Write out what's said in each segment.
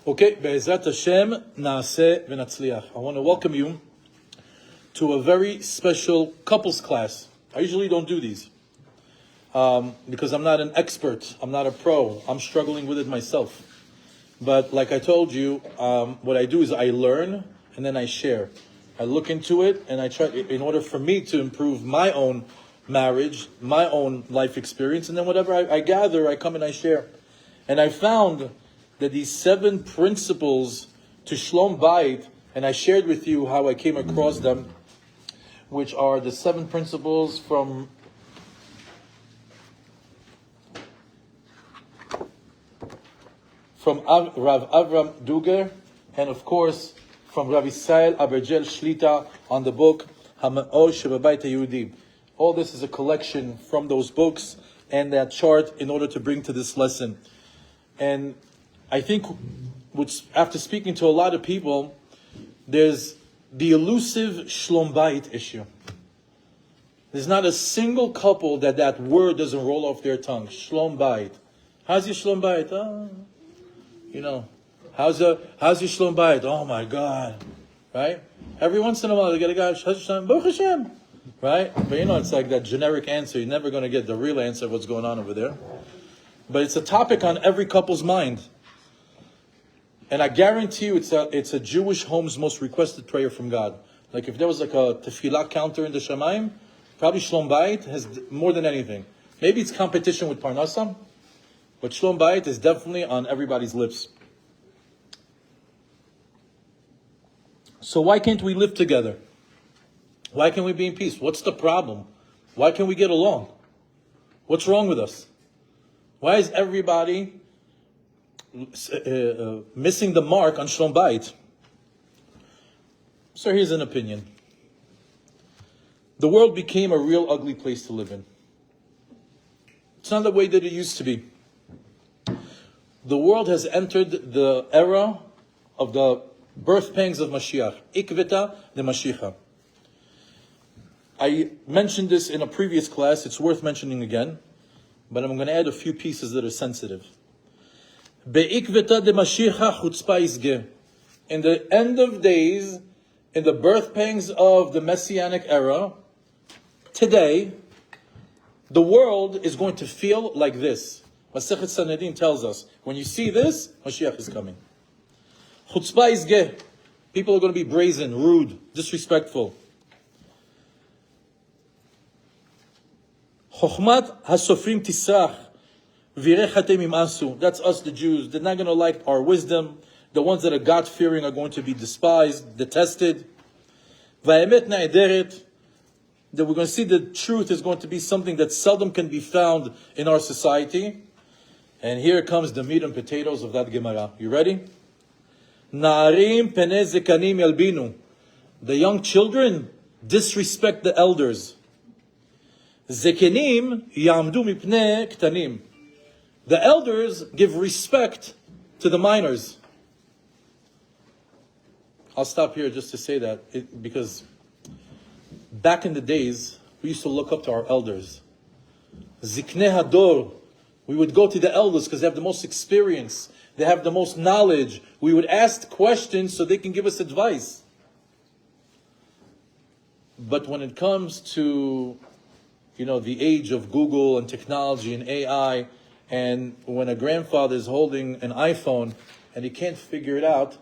Okay, Be'ezrat Hashem, Naaseh v'Natzliach. I want to welcome you to a very special couples class. I usually don't do these because I'm not an expert. I'm not a pro. I'm struggling with it myself. But like I told you, what I do is I learn and then I share. I look into it and I try, in order for me to improve my own marriage, my own life experience, and then whatever I gather, I come and I share. And I found that these 7 principles to Shalom Bayit, and I shared with you how I came across them, which are the 7 principles from Rav Avram Duger, and of course from Rav Yisrael Abergel Shlita on the book Hama'or Shebabayit HaYehudi. All this is a collection from those books and that chart in order to bring to this lesson. And I think after speaking to a lot of people, there's the elusive Shalom Bayit issue. There's not a single couple that word doesn't roll off their tongue. Shalom Bayit. How's your Shalom Bayit? How's your Shalom Bayit? Oh my God. Right? Every once in a while they get a guy, Baruch Hashem. Right? But it's like that generic answer. You're never going to get the real answer of what's going on over there. But it's a topic on every couple's mind. And I guarantee you it's a Jewish home's most requested prayer from God. Like if there was like a tefillah counter in the Shamayim, probably Shalom Bayit has more than anything. Maybe it's competition with Parnassam, but Shalom Bayit is definitely on everybody's lips. So why can't we live together? Why can't we be in peace? What's the problem? Why can't we get along? What's wrong with us? Why is everybody missing the mark on Shalom Bayit? So here's an opinion. The world became a real ugly place to live in. It's not the way that it used to be. The world has entered the era of the birth pangs of Mashiach. Ikveta de Mashiach. I mentioned this in a previous class. It's worth mentioning again. But I'm going to add a few pieces that are sensitive. In the end of days, in the birth pangs of the Messianic era, today, the world is going to feel like this. Masechet Sanhedrin tells us, when you see this, Mashiach is coming. Chutzpah izgeh. People are going to be brazen, rude, disrespectful. Chochmat hasofrim tisach. That's us, the Jews. They're not going to like our wisdom. The ones that are God-fearing are going to be despised, detested. That we're going to see the truth is going to be something that seldom can be found in our society. And here comes the meat and potatoes of that Gemara. You ready? Na'arim penei zekanim yalbinu. The young children disrespect the elders. Zekenim yamdu mipnei ktanim. The elders give respect to the minors. I'll stop here just to say that, because back in the days, we used to look up to our elders. Ziknei hador. We would go to the elders because they have the most experience. They have the most knowledge. We would ask questions so they can give us advice. But when it comes to, the age of Google and technology and AI, and when a grandfather is holding an iPhone and he can't figure it out,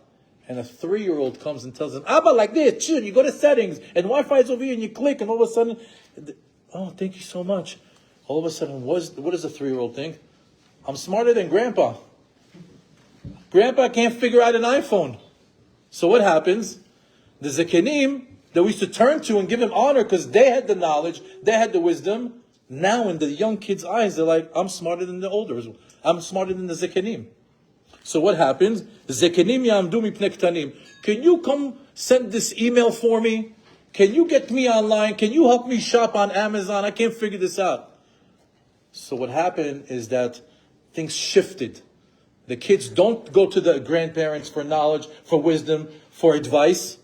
and a 3-year-old comes and tells him, Abba, like this, you go to settings, and Wi-Fi is over here, and you click, and all of a sudden, oh, thank you so much. All of a sudden, what does a 3-year-old think? I'm smarter than Grandpa. Grandpa can't figure out an iPhone. So what happens? The Zekenim that we used to turn to and give him honor because they had the knowledge, they had the wisdom. Now in the young kids' eyes, they're like, I'm smarter than the elders. I'm smarter than the Zekenim. So what happens? Zekenim ya'amdu mipnei ktanim. Can you come send this email for me? Can you get me online? Can you help me shop on Amazon? I can't figure this out. So what happened is that things shifted. The kids don't go to the grandparents for knowledge, for wisdom, for advice.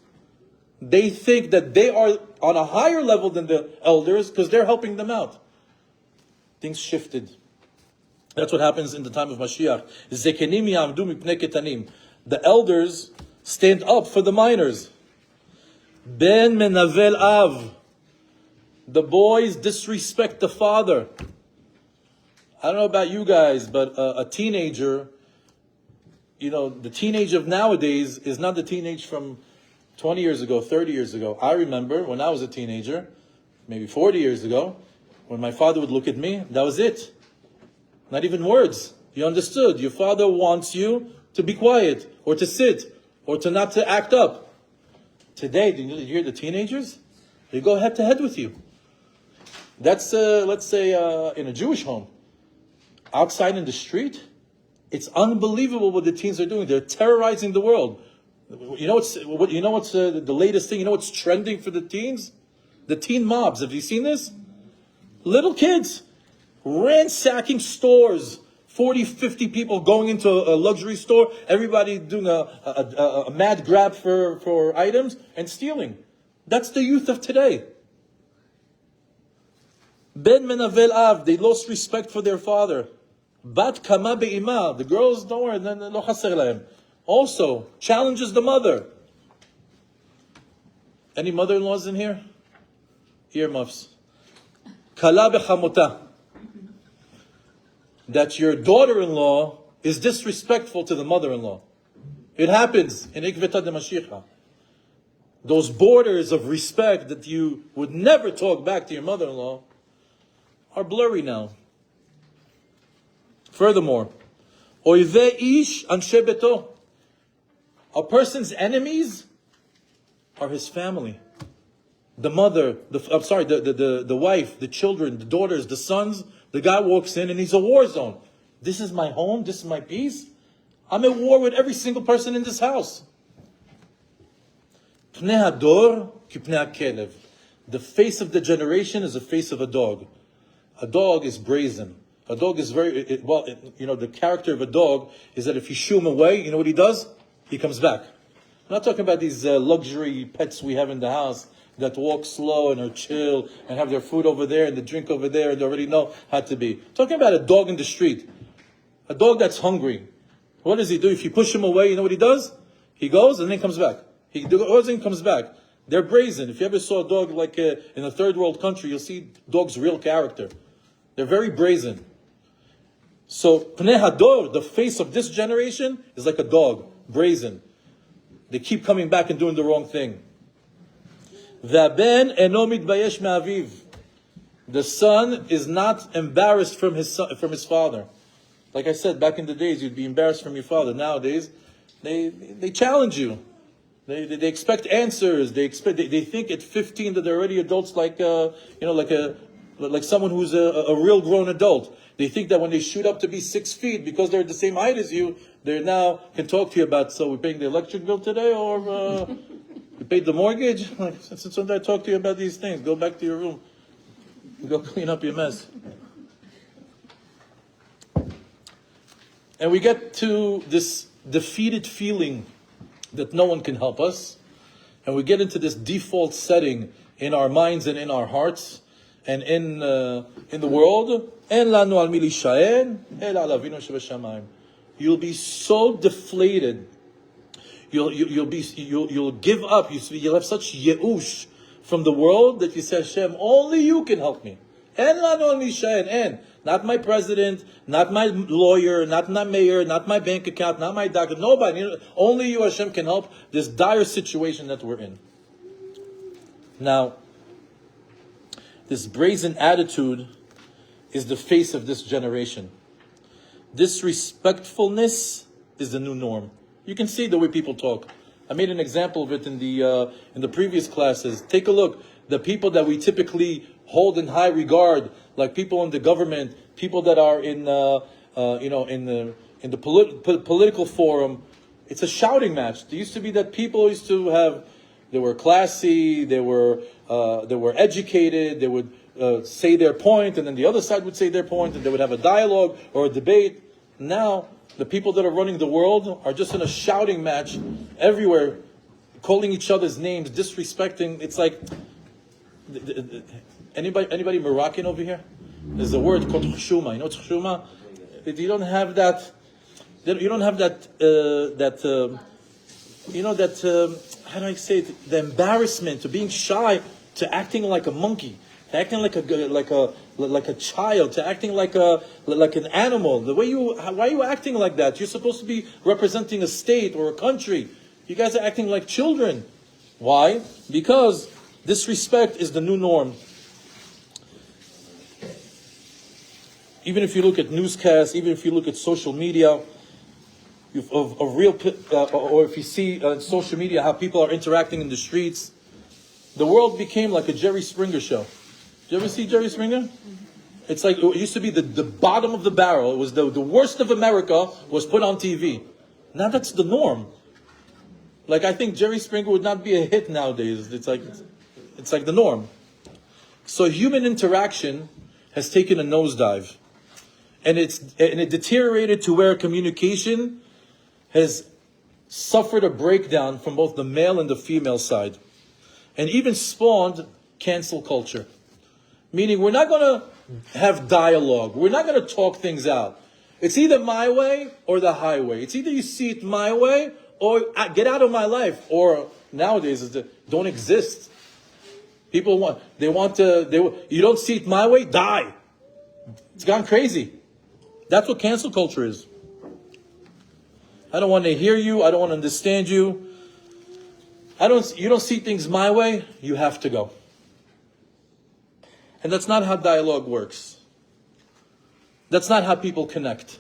They think that they are on a higher level than the elders because they're helping them out. Things shifted. That's what happens in the time of Mashiach. Zekenim ya'amdu mipnei ketanim. The elders stand up for the minors. Ben menavel av. The boys disrespect the father. I don't know about you guys, but a teenager, the teenage of nowadays is not the teenage from 20 years ago, 30 years ago. I remember when I was a teenager, maybe 40 years ago, when my father would look at me, that was it. Not even words. You understood. Your father wants you to be quiet, or to sit, or to not to act up. Today, do you hear the teenagers? They go head to head with you. That's, let's say, in a Jewish home. Outside in the street, it's unbelievable what the teens are doing. They're terrorizing the world. You know what's the latest thing? You know what's trending for the teens? The teen mobs. Have you seen this? Little kids ransacking stores. 40, 50 people going into a luxury store. Everybody doing a mad grab for items and stealing. That's the youth of today. Ben menavel av. They lost respect for their father. Bat kama be'ima. The girls, don't worry, lo chaser lahem. Also, challenges the mother. Any mother-in-laws in here? Earmuffs. Kala bechamota. That your daughter-in-law is disrespectful to the mother-in-law. It happens in Ikveta de Mashiach. Those borders of respect that you would never talk back to your mother-in-law are blurry now. Furthermore, Oive ish anshe beto. A person's enemies are his family. The mother, the wife, the children, the daughters, the sons. The guy walks in and he's a war zone. This is my home. This is my peace. I'm at war with every single person in this house. Pnei hador ki pnei hakelev. The face of the generation is the face of a dog. A dog is brazen. A dog is the character of a dog is that if you shoo him away, you know what he does? He comes back. I'm not talking about these luxury pets we have in the house that walk slow and are chill and have their food over there and the drink over there and they already know how to be. Talking about a dog in the street. A dog that's hungry. What does he do? If you push him away, you know what he does? He goes and then comes back. He goes and comes back. They're brazen. If you ever saw a dog like in a third world country, you'll see dogs' real character. They're very brazen. So, Pnei Hador, the face of this generation, is like a dog, brazen. They keep coming back and doing the wrong thing. V'aben eno mitbayesh me'aviv. The son is not embarrassed from his father. Like I said, back in the days, you'd be embarrassed from your father. Nowadays, they challenge you. They expect answers. They think at 15 that they're already adults, like someone who's a real grown adult. They think that when they shoot up to be 6 feet, because they're the same height as you, they now can talk to you about, so we're paying the electric bill today, or we paid the mortgage? Since when did I talk to you about these things? Go back to your room. Go clean up your mess. And we get to this defeated feeling that no one can help us. And we get into this default setting in our minds and in our hearts and in the world. You'll be so deflated. You'll give up. You'll have such yeush from the world that you say, Hashem, only you can help me. Not my president, not my lawyer, not my mayor, not my bank account, not my doctor, nobody. Only you, Hashem, can help this dire situation that we're in. Now, this brazen attitude is the face of this generation. Disrespectfulness is the new norm. You can see the way people talk. I made an example of it in the previous classes. Take a look. The people that we typically hold in high regard, like people in the government, people that are in the political forum, it's a shouting match. There used to be that people used to have. They were classy. They were educated. They would say their point, and then the other side would say their point, and they would have a dialogue or a debate. Now, the people that are running the world are just in a shouting match everywhere, calling each other's names, disrespecting. It's like, anybody Moroccan over here? There's a word called chshuma. You know chshuma? If you don't have that You don't have that how do I say it? The embarrassment, to being shy, to acting like a monkey, to acting like a child, to acting like an animal. Why are you acting like that? You're supposed to be representing a state or a country. You guys are acting like children. Why? Because disrespect is the new norm. Even if you look at newscasts, even if you look at social media, or if you see on social media how people are interacting in the streets, the world became like a Jerry Springer show. Did you ever see Jerry Springer? It's like, it used to be the bottom of the barrel. It was the worst of America was put on TV. Now that's the norm. Like, I think Jerry Springer would not be a hit nowadays. It's like the norm. So human interaction has taken a nosedive. And it deteriorated to where communication has suffered a breakdown from both the male and the female side. And even spawned cancel culture. Meaning we're not going to have dialogue. We're not going to talk things out. It's either my way or the highway. It's either you see it my way or get out of my life. Or nowadays, don't exist. People you don't see it my way, die. It's gone crazy. That's what cancel culture is. I don't want to hear you. I don't want to understand you. You don't see things my way, you have to go. And that's not how dialogue works. That's not how people connect.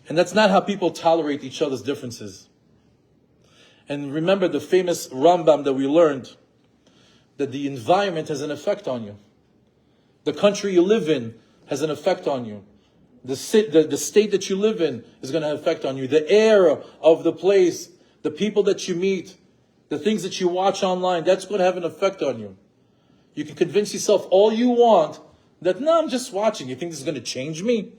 And that's not how people tolerate each other's differences. And remember the famous Rambam that we learned, that the environment has an effect on you. The country you live in has an effect on you. The state that you live in is going to affect on you. The air of the place, the people that you meet, the things that you watch online, that's going to have an effect on you. You can convince yourself all you want that, no, I'm just watching. You think this is going to change me?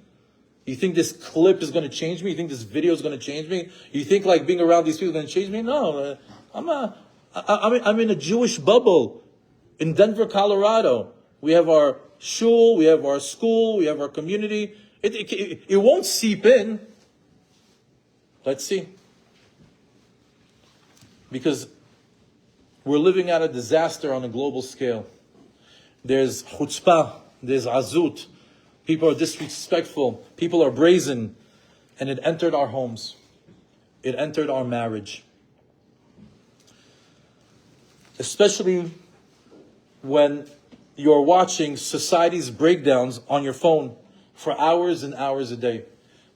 You think this clip is going to change me? You think this video is going to change me? You think like being around these people is going to change me? No, I'm in a Jewish bubble in Denver, Colorado. We have our shul, we have our school, we have our community. It won't seep in. Let's see. Because we're living out a disaster on a global scale. There's chutzpah, there's azut. People are disrespectful. People are brazen. And it entered our homes. It entered our marriage. Especially when you're watching society's breakdowns on your phone for hours and hours a day.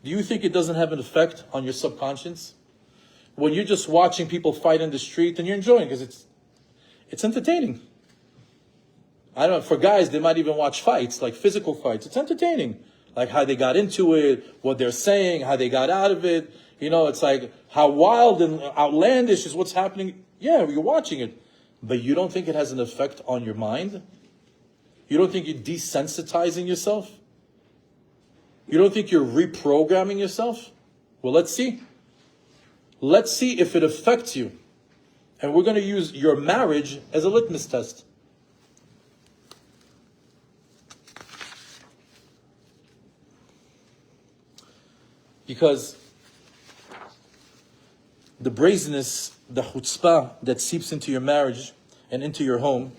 Do you think it doesn't have an effect on your subconscious? When you're just watching people fight in the street and you're enjoying it because it's entertaining. I don't know, for guys, they might even watch fights, like physical fights. It's entertaining. Like how they got into it, what they're saying, how they got out of it. You know, it's like how wild and outlandish is what's happening. Yeah, you're watching it. But you don't think it has an effect on your mind? You don't think you're desensitizing yourself? You don't think you're reprogramming yourself? Well, let's see. Let's see if it affects you. And we're going to use your marriage as a litmus test. Because the brazenness, the chutzpah that seeps into your marriage and into your home,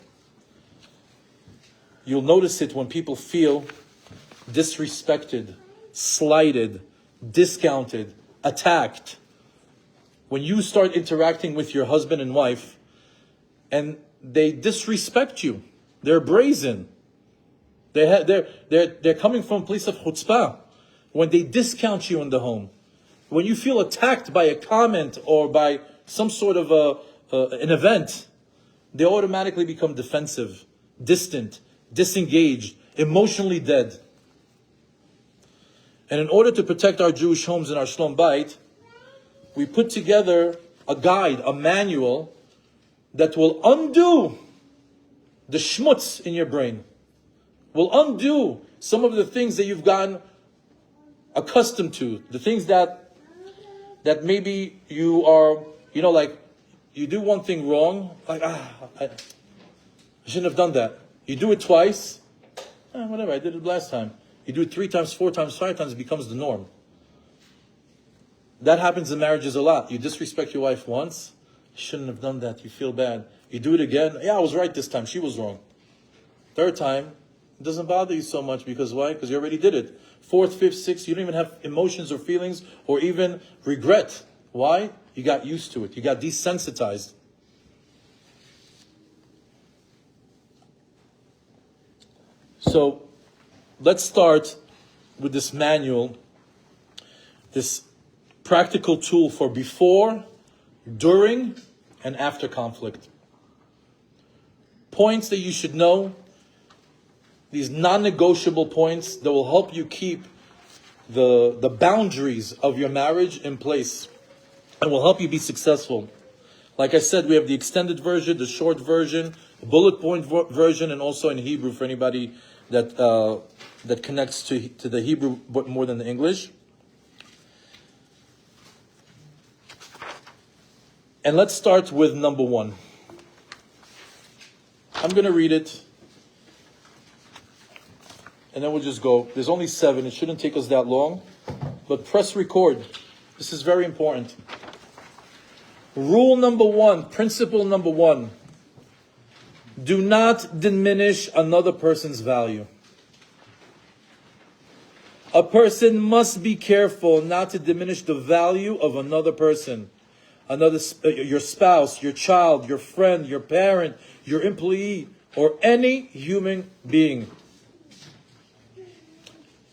you'll notice it when people feel disrespected, slighted, discounted, attacked. When you start interacting with your husband and wife and they disrespect you, they're brazen. They're coming from a place of chutzpah. When they discount you in the home, when you feel attacked by a comment or by some sort of an event, they automatically become defensive, distant, disengaged, emotionally dead. And in order to protect our Jewish homes and our Shalom Bayit, we put together a guide, a manual that will undo the schmutz in your brain, will undo some of the things that you've gotten accustomed to, the things that maybe you are, like you do one thing wrong, like, I shouldn't have done that. You do it twice, whatever, I did it last time. You do it 3 times, 4 times, 5 times, it becomes the norm. That happens in marriages a lot. You disrespect your wife once, you shouldn't have done that, you feel bad. You do it again, yeah, I was right this time, she was wrong. Third time, it doesn't bother you so much because why? Because you already did it. Fourth, fifth, sixth, you don't even have emotions or feelings or even regret. Why? You got used to it. You got desensitized. So let's start with this manual, this practical tool for before, during, and after conflict. Points that you should know, these non-negotiable points that will help you keep the boundaries of your marriage in place and will help you be successful. Like I said, we have the extended version, the short version, the bullet point version, and also in Hebrew for anybody that connects to the Hebrew but more than the English. And let's start with number 1. I'm going to read it, and then we'll just go. There's only 7. It shouldn't take us that long. But press record. This is very important. Rule number 1, principle number 1. Do not diminish another person's value. A person must be careful not to diminish the value of another person. Your spouse, your child, your friend, your parent, your employee, or any human being.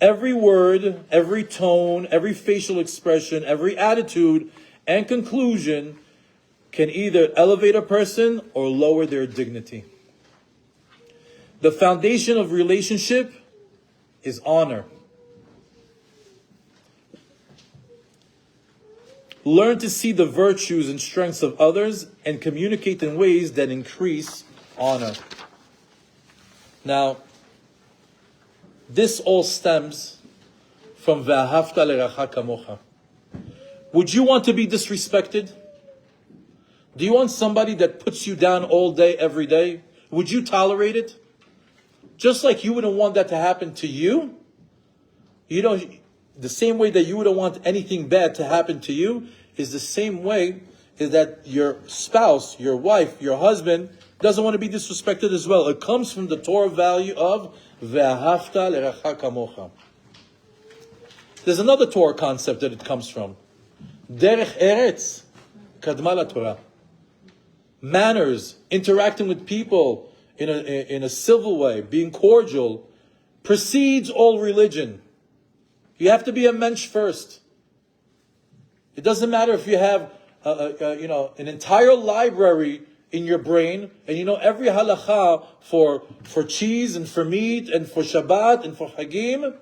Every word, every tone, every facial expression, every attitude and conclusion can either elevate a person or lower their dignity. The foundation of relationship is honor. Learn to see the virtues and strengths of others and communicate in ways that increase honor. Now, this all stems from Ve'ahavta l'reacha kamocha. Would you want to be disrespected? Do you want somebody that puts you down all day, every day? Would you tolerate it? Just like you wouldn't want that to happen to you, the same way that you wouldn't want anything bad to happen to you is the same way is that your spouse, your wife, your husband doesn't want to be disrespected as well. It comes from the Torah value of Ve'ahavta l'reacha kamocha. There's another Torah concept that it comes from. Derech eretz kadma laTorah. Manners, interacting with people in a civil way, being cordial, precedes all religion. You have to be a mensch first. It doesn't matter if you have an entire library in your brain and you know every halacha for cheese and for meat and for Shabbat and for Hagim,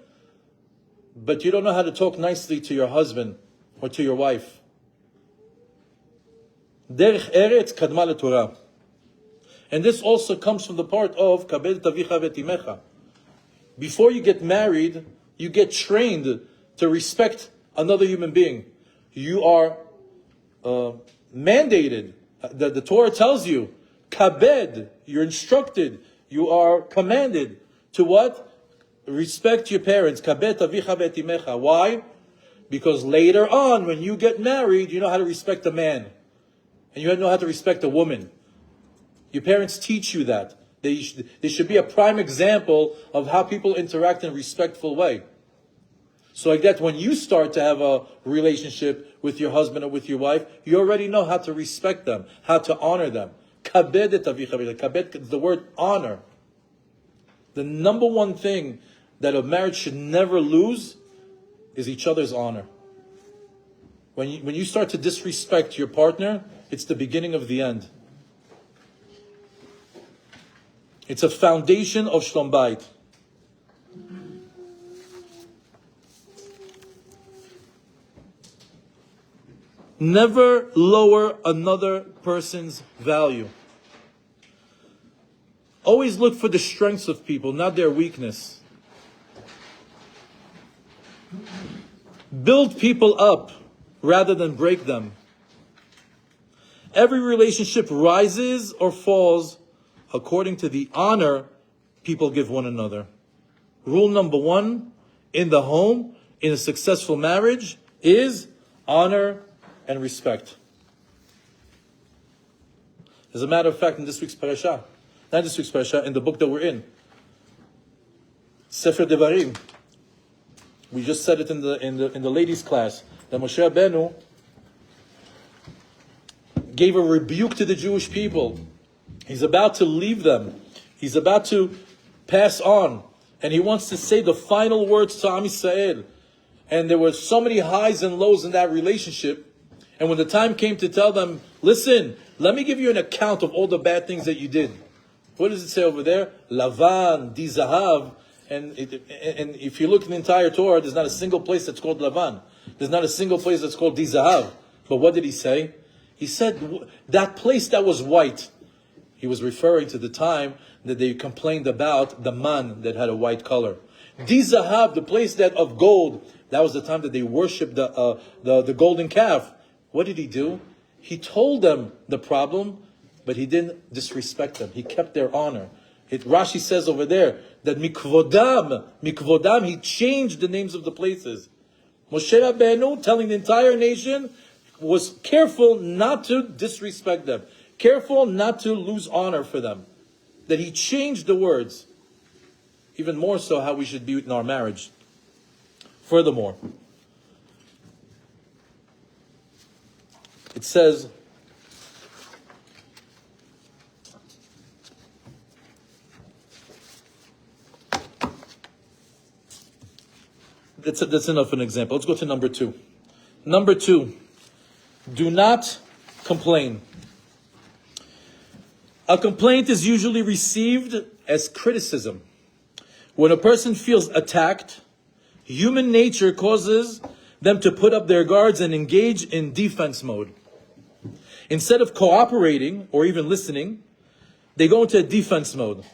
but you don't know how to talk nicely to your husband or to your wife. Derech eretz kadma laTorah. And this also comes from the part of kabed tavicha v'timecha. Before you get married, you get trained to respect another human being. You are mandated. The Torah tells you, kabed, you're instructed, you are commanded to what? Respect your parents. Kabed tavicha v'timecha. Why? Because later on, when you get married, you know how to respect a man. And you know how to respect a woman. Your parents teach you that. They should be a prime example of how people interact in a respectful way. So like that, when you start to have a relationship with your husband or with your wife, you already know how to respect them, how to honor them. Kabed et avicha v'timecha. Kabed is the word honor. The number one thing that a marriage should never lose is each other's honor. When you start to disrespect your partner, it's the beginning of the end. It's a foundation of Shalom Bayit. Never lower another person's value. Always look for the strengths of people, not their weakness. Build people up rather than break them. Every relationship rises or falls according to the honor people give one another. Rule number 1 in the home, in a successful marriage, is Honor and respect. As a matter of fact, in this week's parasha, not this week's parasha, in the book that we're in, Sefer Devarim, we just said it in the ladies' class, that Moshe Rabbeinu gave a rebuke to the Jewish people. He's about to leave them. He's about to pass on. And he wants to say the final words to Am Yisrael. And there were so many highs and lows in that relationship. And when the time came to tell them, listen, let me give you an account of all the bad things that you did. What does it say over there? Lavan, di zahav. And if you look in the entire Torah, there's not a single place that's called Lavan. There's not a single place that's called di zahav. But what did he say? He said that place that was white. He was referring to the time that they complained about the man that had a white color. Di zahav, the place that of gold, that was the time that they worshipped the golden calf. What did he do? He told them the problem, but he didn't disrespect them. He kept their honor. Rashi says over there that mikvodam, he changed the names of the places. Moshe Rabbeinu, telling the entire nation, was careful not to disrespect them. Careful not to lose honor for them. That he changed the words. Even more so how we should be in our marriage. Furthermore, it says, that's enough an example. Let's go to number 2. Number 2, do not complain. A complaint is usually received as criticism. When a person feels attacked, human nature causes them to put up their guards and engage in defense mode. Instead of cooperating or even listening, they go into a defense mode.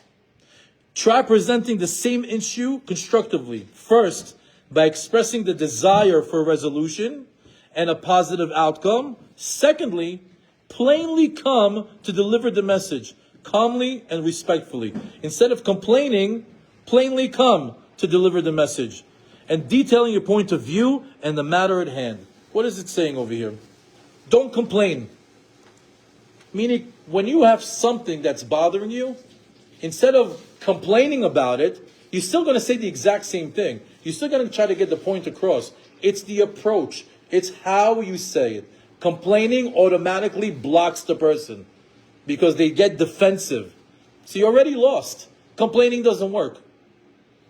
Try presenting the same issue constructively. First, by expressing the desire for a resolution and a positive outcome. Secondly, plainly come to deliver the message, calmly and respectfully. Instead of complaining, plainly come to deliver the message and detailing your point of view and the matter at hand. What is it saying over here? Don't complain. Meaning, when you have something that's bothering you, instead of complaining about it, you're still going to say the exact same thing. You're still going to try to get the point across. It's the approach. It's how you say it. Complaining automatically blocks the person because they get defensive. So you're already lost. Complaining doesn't work.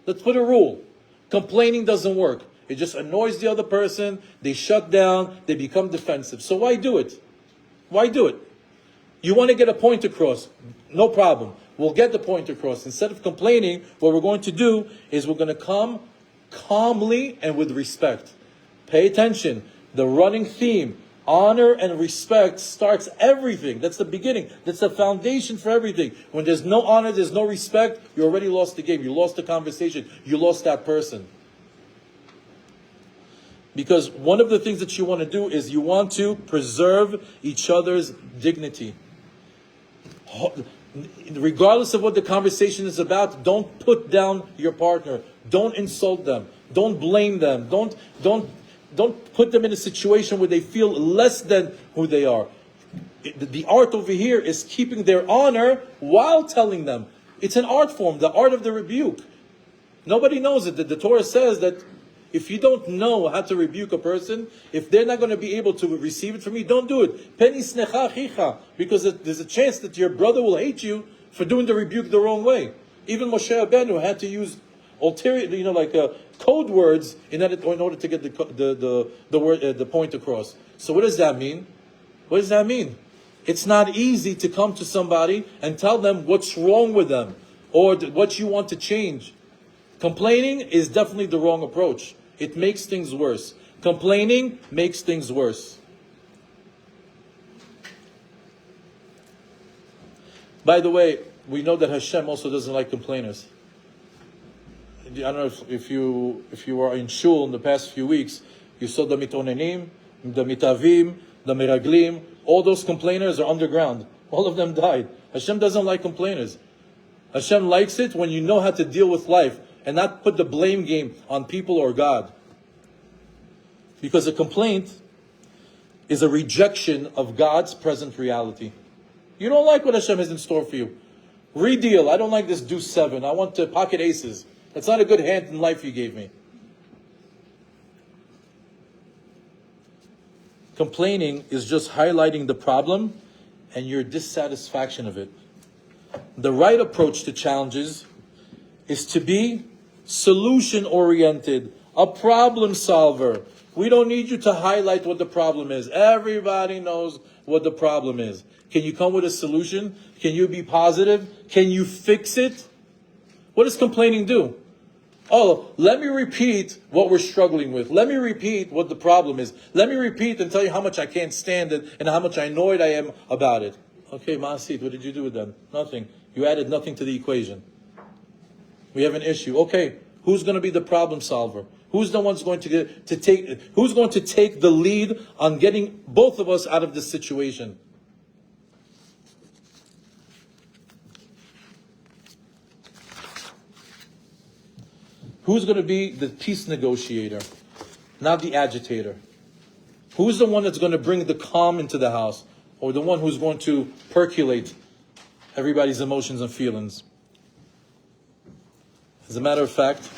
Let's put a rule. Complaining doesn't work. It just annoys the other person. They shut down. They become defensive. So why do it? Why do it? You want to get a point across. No problem. We'll get the point across. Instead of complaining, what we're going to do is we're going to come calmly and with respect. Pay attention. The running theme, honor and respect, starts everything. That's the beginning. That's the foundation for everything. When there's no honor, there's no respect, you already lost the game. You lost the conversation. You lost that person. Because one of the things that you want to do is you want to preserve each other's dignity. Regardless of what the conversation is about, don't put down your partner. Don't insult them. Don't blame them. Don't put them in a situation where they feel less than who they are. The art over here is keeping their honor while telling them. It's an art form, the art of the rebuke. Nobody knows it. The Torah says that if you don't know how to rebuke a person, if they're not going to be able to receive it from you, don't do it. Peni snecha chicha, because there's a chance that your brother will hate you for doing the rebuke the wrong way. Even Moshe Rabbeinu had to use ulterior, code words in order to get the point across. So what does that mean? What does that mean? It's not easy to come to somebody and tell them what's wrong with them or what you want to change. Complaining is definitely the wrong approach. It makes things worse. Complaining makes things worse. By the way, we know that Hashem also doesn't like complainers. I don't know if you were in shul in the past few weeks, you saw the mitonenim, the mitavim, the meraglim. All those complainers are underground. All of them died. Hashem doesn't like complainers. Hashem likes it when you know how to deal with life and not put the blame game on people or God. Because a complaint is a rejection of God's present reality. You don't like what Hashem has in store for you. Redeal. I don't like this deuce 7. I want to pocket aces. That's not a good hand in life you gave me. Complaining is just highlighting the problem and your dissatisfaction of it. The right approach to challenges is to be solution-oriented, a problem solver. We don't need you to highlight what the problem is. Everybody knows what the problem is. Can you come with a solution? Can you be positive? Can you fix it? What does complaining do? Oh, let me repeat what we're struggling with. Let me repeat what the problem is. Let me repeat and tell you how much I can't stand it and how much annoyed I am about it. Okay, Maasit, what did you do with that? Nothing. You added nothing to the equation. We have an issue. Okay, who's going to be the problem solver? Who's the one's going who's going to take the lead on getting both of us out of this situation? Who's going to be the peace negotiator, not the agitator? Who's the one that's going to bring the calm into the house, or the one who's going to percolate everybody's emotions and feelings? As a matter of fact,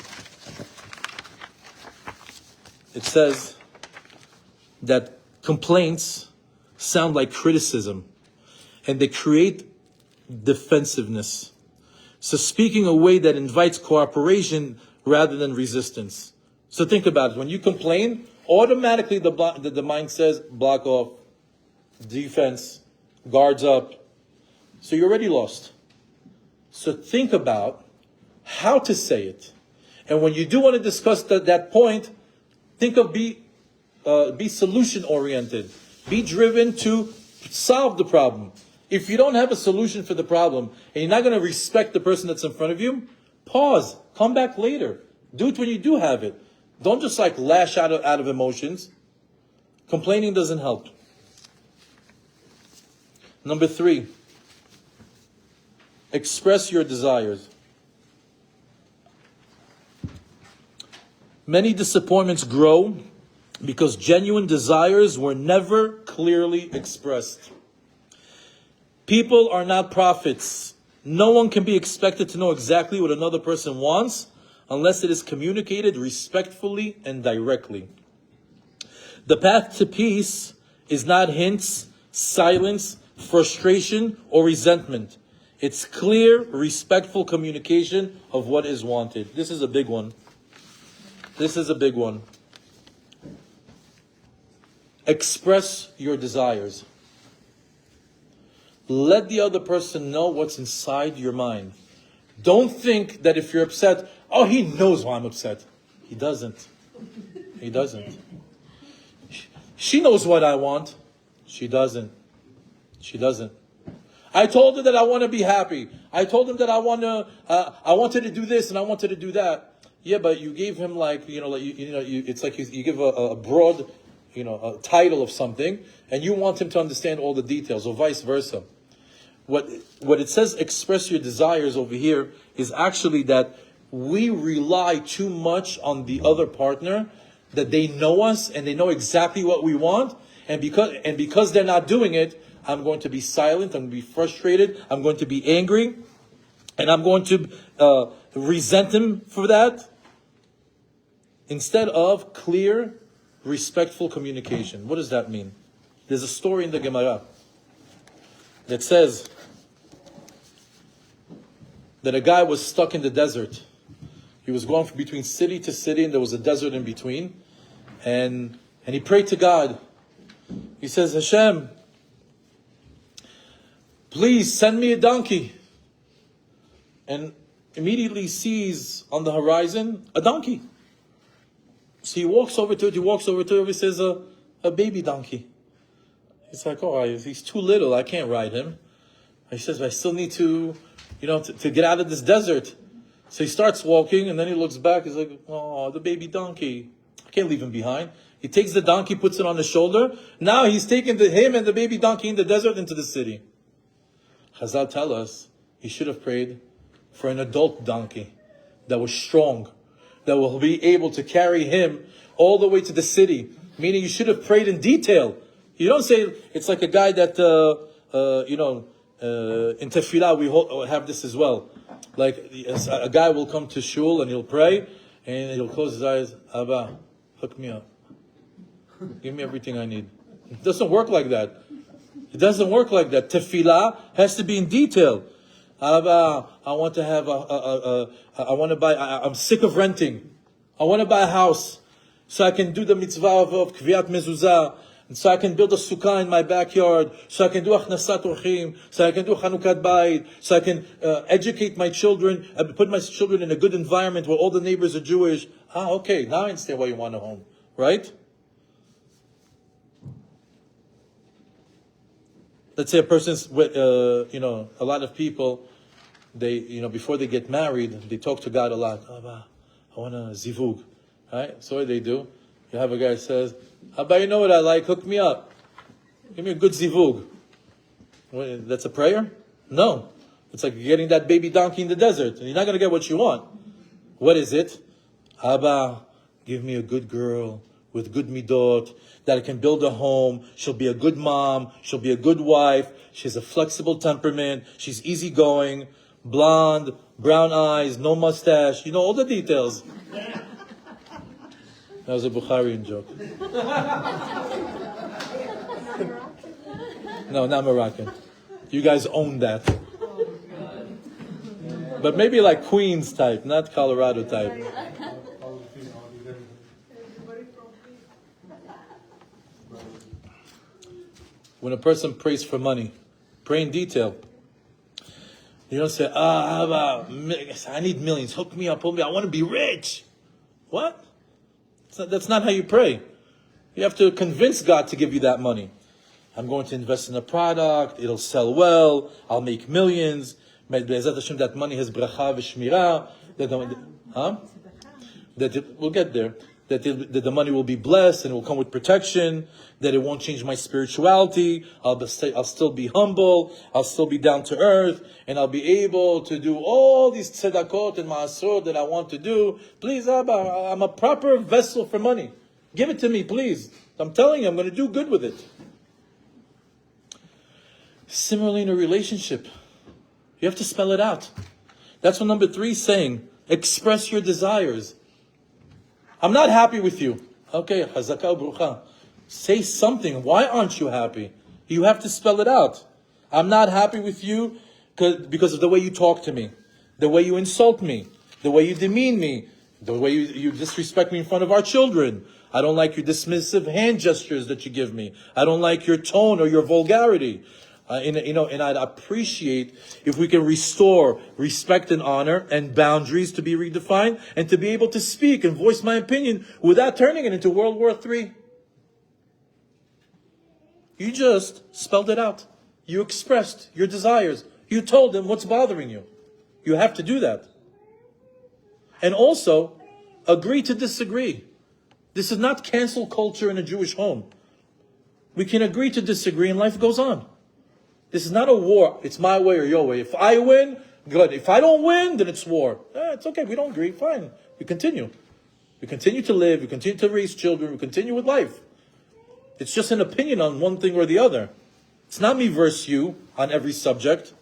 it says that complaints sound like criticism, and they create defensiveness. So speaking a way that invites cooperation rather than resistance. So think about it. When you complain, automatically the mind says, block off, defense, guards up. So you're already lost. So think about how to say it. And when you do want to discuss that point, think of be solution oriented. Be driven to solve the problem. If you don't have a solution for the problem and you're not going to respect the person that's in front of you, pause. Come back later. Do it when you do have it. Don't just lash out of emotions. Complaining doesn't help. Number 3, express your desires. Many disappointments grow because genuine desires were never clearly expressed. People are not prophets. No one can be expected to know exactly what another person wants unless it is communicated respectfully and directly. The path to peace is not hints, silence, frustration, or resentment. It's clear, respectful communication of what is wanted. This is a big one. This is a big one. Express your desires. Let the other person know what's inside your mind. Don't think that if you're upset, oh, he knows why I'm upset. He doesn't. He doesn't. She knows what I want. She doesn't. She doesn't. I told her that I want to be happy. I told him that I wanted to do this and I wanted to do that. Yeah, but you gave him it's like you give a broad, a title of something, and you want him to understand all the details, or vice versa. What it says, express your desires over here, is actually that we rely too much on the other partner, that they know us and they know exactly what we want, and because they're not doing it, I'm going to be silent, I'm going to be frustrated, I'm going to be angry, and I'm going to resent him for that, instead of clear, respectful communication. What does that mean? There's a story in the Gemara that says that a guy was stuck in the desert. He was going from between city to city, and there was a desert in between. And he prayed to God. He says, Hashem, please send me a donkey. And immediately sees on the horizon a donkey. So he walks over to it, he says, a baby donkey. He's like, oh, he's too little, I can't ride him. He says, I still need to get out of this desert. So he starts walking, and then he looks back, he's like, oh, the baby donkey. I can't leave him behind. He takes the donkey, puts it on his shoulder. Now he's taking him and the baby donkey in the desert into the city. Chazal tell us, he should have prayed for an adult donkey that was strong, that will be able to carry him all the way to the city. Meaning you should have prayed in detail. You don't say, it's like a guy that, in tefillah we have this as well. Like a guy will come to shul and he'll pray and he'll close his eyes. Abba, hook me up. Give me everything I need. It doesn't work like that. It doesn't work like that. Tefillah has to be in detail. Abba, I want to have I want to buy, I'm sick of renting. I want to buy a house so I can do the mitzvah of kviyat mezuzah, and so I can build a sukkah in my backyard, so I can do achnasat orchim, so I can do chanukat bayit, so I can educate my children, put my children in a good environment where all the neighbors are Jewish. Okay, now I understand why you want a home, right? Let's say a person's with, a lot of people, they, before they get married, they talk to God a lot. Abba, I want a zivug, right? So what do? You have a guy who says, Abba, you know what I like? Hook me up. Give me a good zivug. That's a prayer? No. It's like getting that baby donkey in the desert. You're not going to get what you want. What is it? Abba, give me a good girl with good midot, that I can build a home. She'll be a good mom. She'll be a good wife. She has a flexible temperament. She's easygoing, blonde, brown eyes, no mustache. You know all the details. That was a Bukharian joke. No, not Moroccan. You guys own that. But maybe like Queens type, not Colorado type. When a person prays for money, pray in detail. You don't say, I need millions, hook me up, I want to be rich. What? That's not how you pray. You have to convince God to give you that money. I'm going to invest in a product, it'll sell well, I'll make millions. Be'ezat Hashem, that money has bracha v'shmirah. We'll get there. That the money will be blessed and it will come with protection, that it won't change my spirituality, I'll still be humble, I'll still be down to earth, and I'll be able to do all these tzedakot and ma'asot that I want to do. Please, Abba, I'm a proper vessel for money. Give it to me, please. I'm telling you, I'm going to do good with it. Similarly in a relationship, you have to spell it out. That's what number 3 is saying. Express your desires. I'm not happy with you. Okay, chazaka brucha. Say something. Why aren't you happy? You have to spell it out. I'm not happy with you because of the way you talk to me, the way you insult me, the way you demean me, the way you disrespect me in front of our children. I don't like your dismissive hand gestures that you give me. I don't like your tone or your vulgarity. And I'd appreciate if we can restore respect and honor and boundaries to be redefined and to be able to speak and voice my opinion without turning it into World War III. You just spelled it out. You expressed your desires. You told them what's bothering you. You have to do that. And also, agree to disagree. This is not cancel culture in a Jewish home. We can agree to disagree and life goes on. This is not a war. It's my way or your way. If I win, good. If I don't win, then it's war. It's okay. We don't agree. Fine. We continue. We continue to live. We continue to raise children. We continue with life. It's just an opinion on one thing or the other. It's not me versus you on every subject.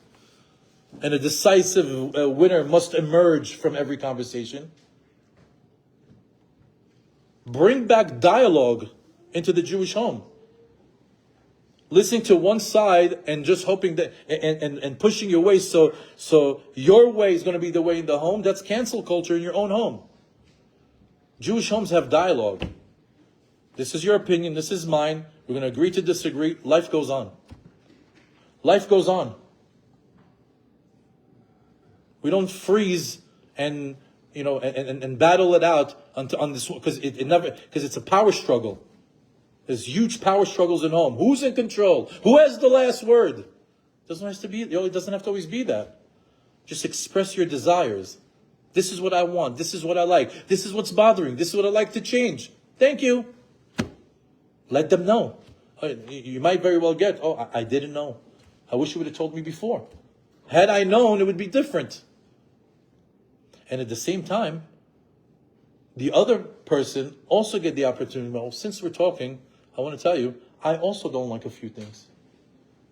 And a decisive winner must emerge from every conversation. Bring back dialogue into the Jewish home. Listening to one side and just hoping that and pushing your way so your way is going to be the way in the home, that's cancel culture in your own home. Jewish homes have dialogue. This is your opinion, this is mine. We're going to agree to disagree. Life goes on. Life goes on. We don't freeze and battle it out on this, because it's a power struggle. There's huge power struggles in home. Who's in control? Who has the last word? It doesn't have to always be that. Just express your desires. This is what I want. This is what I like. This is what's bothering. This is what I like to change. Thank you. Let them know. You might very well get, I didn't know. I wish you would have told me before. Had I known, it would be different. And at the same time, the other person also get the opportunity. Well, since we're talking, I want to tell you, I also don't like a few things.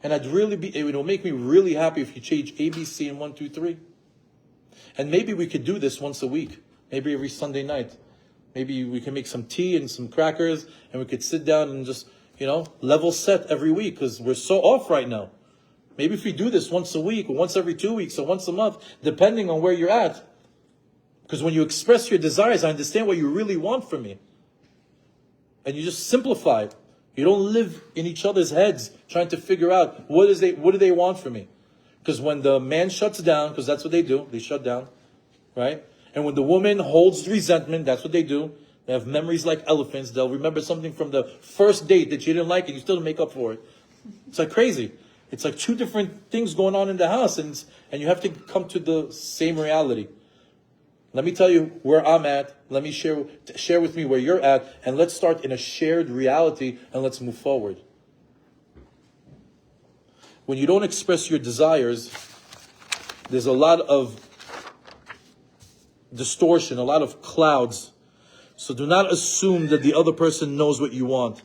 And it will make me really happy if you change A, B, C, and 1, 2, 3. And maybe we could do this once a week. Maybe every Sunday night. Maybe we can make some tea and some crackers, and we could sit down and just, level set every week, because we're so off right now. Maybe if we do this once a week, or once every 2 weeks, or once a month, depending on where you're at. Because when you express your desires, I understand what you really want from me. And you just simplify it. You don't live in each other's heads trying to figure out what do they want from me. Because when the man shuts down, because that's what they do, they shut down, right? And when the woman holds resentment, that's what they do. They have memories like elephants. They'll remember something from the first date that you didn't like, and you still make up for it. It's like crazy. It's like two different things going on in the house, and you have to come to the same reality. Let me tell you where I'm at. Let me share with me where you're at, and let's start in a shared reality, and let's move forward. When you don't express your desires, there's a lot of distortion, a lot of clouds. So do not assume that the other person knows what you want.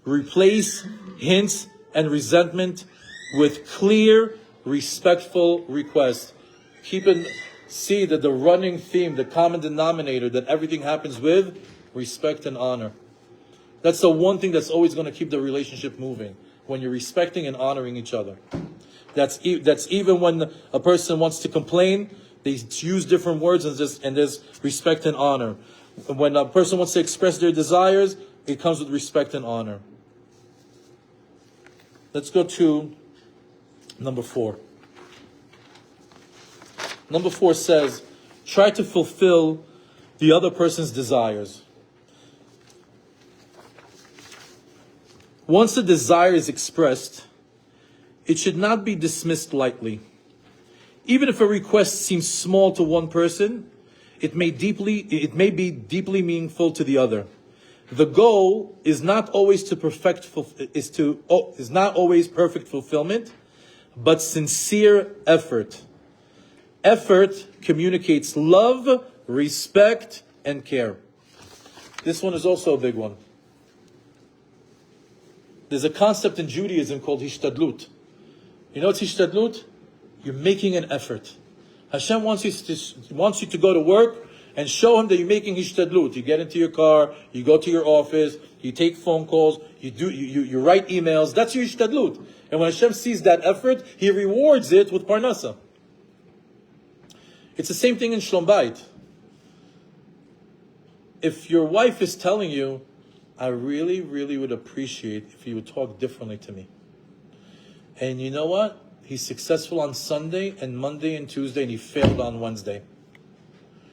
Replace hints and with clear, respectful requests. See that the running theme, the common denominator that everything happens with, respect and honor. That's the one thing that's always going to keep the relationship moving, when you're respecting and honoring each other. That's even when a person wants to complain, they use different words, and there's respect and honor. When a person wants to express their desires, it comes with respect and honor. Let's go to number 4. Number 4 says, try to fulfill the other person's desires. Once a desire is expressed, it should not be dismissed lightly. Even if a request seems small to one person, it may be deeply meaningful to the other. The goal is not always perfect fulfillment, but sincere effort. Effort communicates love, respect, and care. This one is also a big one. There's a concept in Judaism called hishtadlut. You know what's hishtadlut? You're making an effort. Hashem wants you to go to work and show him that you're making hishtadlut. You get into your car, you go to your office, you take phone calls, you write emails. That's your hishtadlut. And when Hashem sees that effort, he rewards it with parnasa. It's the same thing in Shalom Bayit. If your wife is telling you, I really, really would appreciate if you would talk differently to me. And you know what? He's successful on Sunday and Monday and Tuesday, and he failed on Wednesday.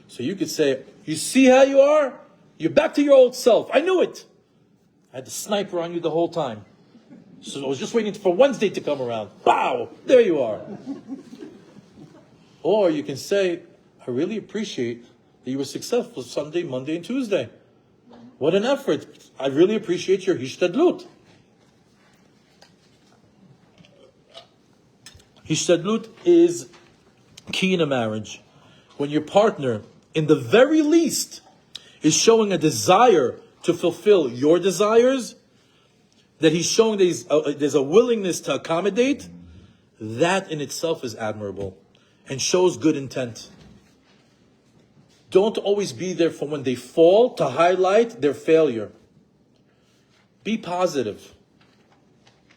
So you could say, you see how you are? You're back to your old self. I knew it. I had the sniper on you the whole time. So I was just waiting for Wednesday to come around. Bow! There you are. Or you can say, I really appreciate that you were successful Sunday, Monday, and Tuesday. What an effort. I really appreciate your hishtadlut. Hishtadlut is key in a marriage. When your partner, in the very least, is showing a desire to fulfill your desires, that he's showing that there's a willingness to accommodate, that in itself is admirable and shows good intent. Don't always be there for when they fall to highlight their failure. Be positive.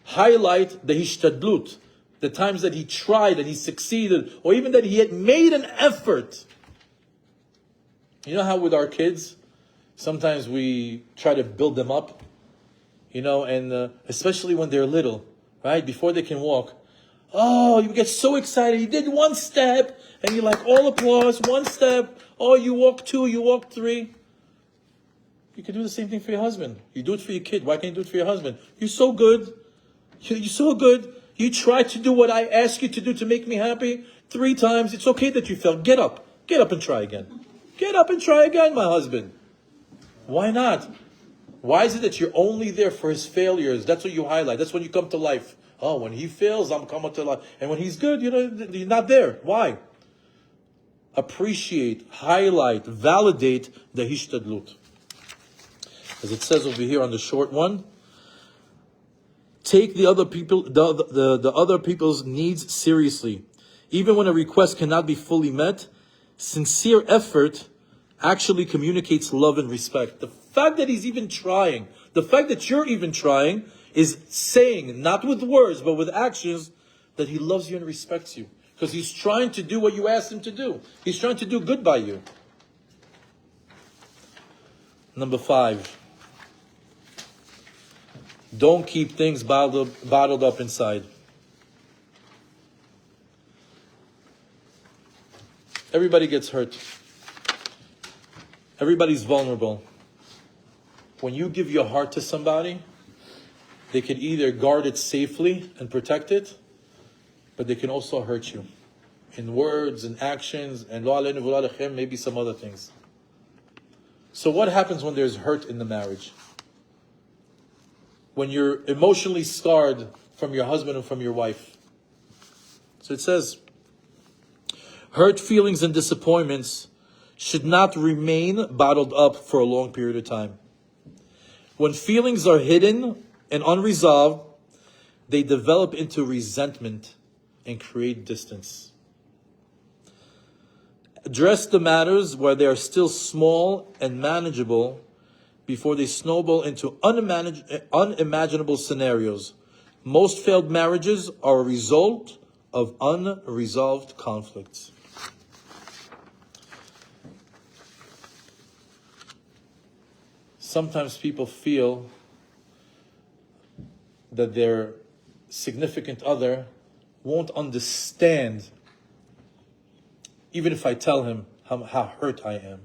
Highlight the hishtadlut, the times that he tried and he succeeded, or even that he had made an effort. You know how with our kids, sometimes we try to build them up, and especially when they're little, right? Before they can walk. Oh, you get so excited. You did one step, and you're like, all applause, one step. Oh, you walk 2, you walk 3. You can do the same thing for your husband. You do it for your kid. Why can't you do it for your husband? You're so good. You're so good. You tried to do what I asked you to do to make me happy 3 times. It's okay that you failed. Get up. Get up and try again. Get up and try again, my husband. Why not? Why is it that you're only there for his failures? That's what you highlight. That's when you come to life. Oh, when he fails, I'm coming to life. And when he's good, you're not there. Why? Appreciate, highlight, validate the hishtadlut. As it says over here on the short one, Take the other people's needs seriously. Even when a request cannot be fully met, sincere effort actually communicates love and respect. The fact that he's even trying, the fact that you're even trying, is saying, not with words, but with actions, that he loves you and respects you. Because he's trying to do what you asked him to do. He's trying to do good by you. Number 5. Don't keep things bottled up inside. Everybody gets hurt. Everybody's vulnerable. When you give your heart to somebody, they can either guard it safely and protect it, but they can also hurt you in words and actions and maybe some other things. So what happens when there's hurt in the marriage? When you're emotionally scarred from your husband and from your wife. So it says, hurt feelings and disappointments should not remain bottled up for a long period of time. When feelings are hidden and unresolved, they develop into resentment and create distance. Address the matters where they are still small and manageable before they snowball into unimaginable scenarios. Most failed marriages are a result of unresolved conflicts. Sometimes people feel that their significant other won't understand, even if I tell him how hurt I am.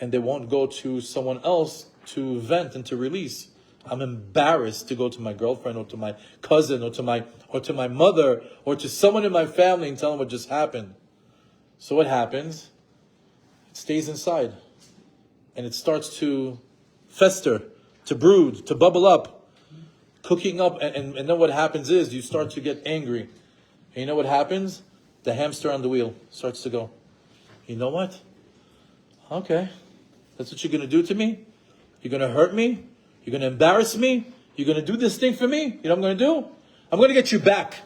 And they won't go to someone else to vent and to release. I'm embarrassed to go to my girlfriend or to my cousin or to my mother or to someone in my family and tell them what just happened. So what happens? It stays inside. And it starts to fester, to brood, to bubble up, cooking up. And then what happens is you start to get angry. And you know what happens? The hamster on the wheel starts to go, you know what? Okay. That's what you're going to do to me? You're going to hurt me? You're going to embarrass me? You're going to do this thing for me? You know what I'm going to do? I'm going to get you back.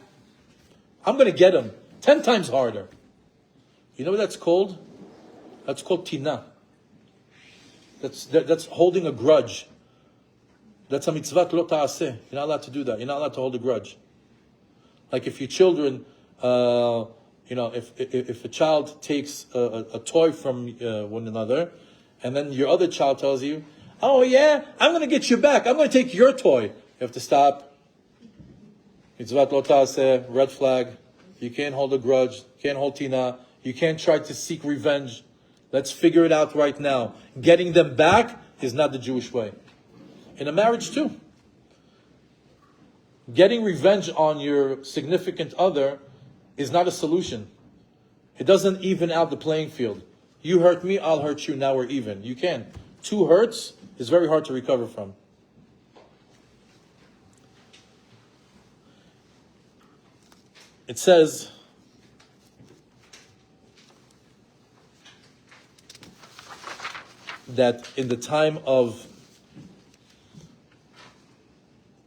I'm going to get him 10 times harder. You know what that's called? That's called tina. That's holding a grudge. That's a mitzvah lo ta'aseh. You're not allowed to do that. You're not allowed to hold a grudge. Like if your children, if a child takes a toy from one another, and then your other child tells you, oh yeah, I'm going to get you back. I'm going to take your toy. You have to stop. Mitzvat lo ta'aseh, red flag. You can't hold a grudge. You can't hold tina. You can't try to seek revenge. Let's figure it out right now. Getting them back is not the Jewish way. In a marriage too. Getting revenge on your significant other is not a solution. It doesn't even out the playing field. You hurt me, I'll hurt you, now we're even. You can't. 2 hurts is very hard to recover from. It says, that in the time of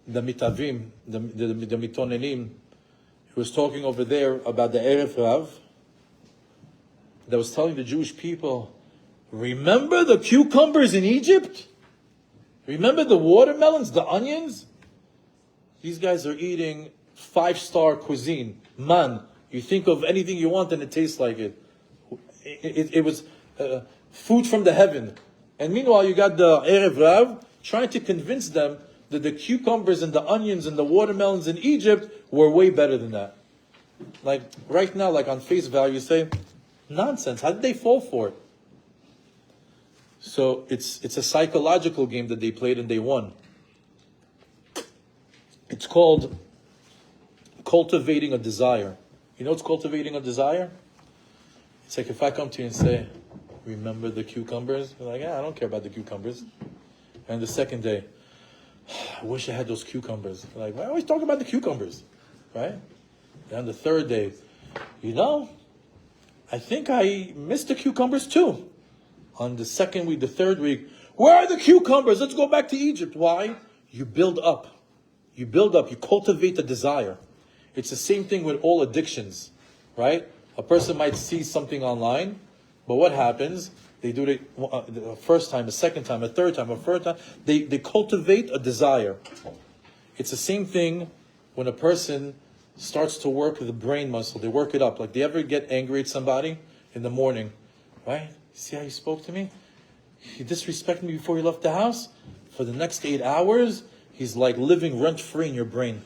the mitavim, the mitonenim, he was talking over there about the Erev Rav, that was telling the Jewish people, remember the cucumbers in Egypt? Remember the watermelons, the onions? These guys are eating 5-star cuisine. Man, you think of anything you want and it tastes like it. It was food from the heaven. And meanwhile, you got the Erev Rav trying to convince them that the cucumbers and the onions and the watermelons in Egypt were way better than that. Like right now, like on face value, you say, nonsense. How did they fall for it? So it's a psychological game that they played and they won. It's called cultivating a desire. You know what's cultivating a desire? It's like if I come to you and say, remember the cucumbers? You're like, yeah, I don't care about the cucumbers. And the second day, I wish I had those cucumbers. You're like, why always talking about the cucumbers? Right? And the third day, you know, I think I missed the cucumbers too. On the second week, the third week, where are the cucumbers? Let's go back to Egypt. Why? You build up. You build up, you cultivate a desire. It's the same thing with all addictions, right? A person might see something online, but what happens? They do it the first time, a second time, a third time, a fourth time. They cultivate a desire. It's the same thing when a person starts to work the brain muscle. They work it up. Like, do you ever get angry at somebody in the morning? Right? See how he spoke to me? He disrespected me before he left the house? For the next 8 hours, he's like living rent-free in your brain.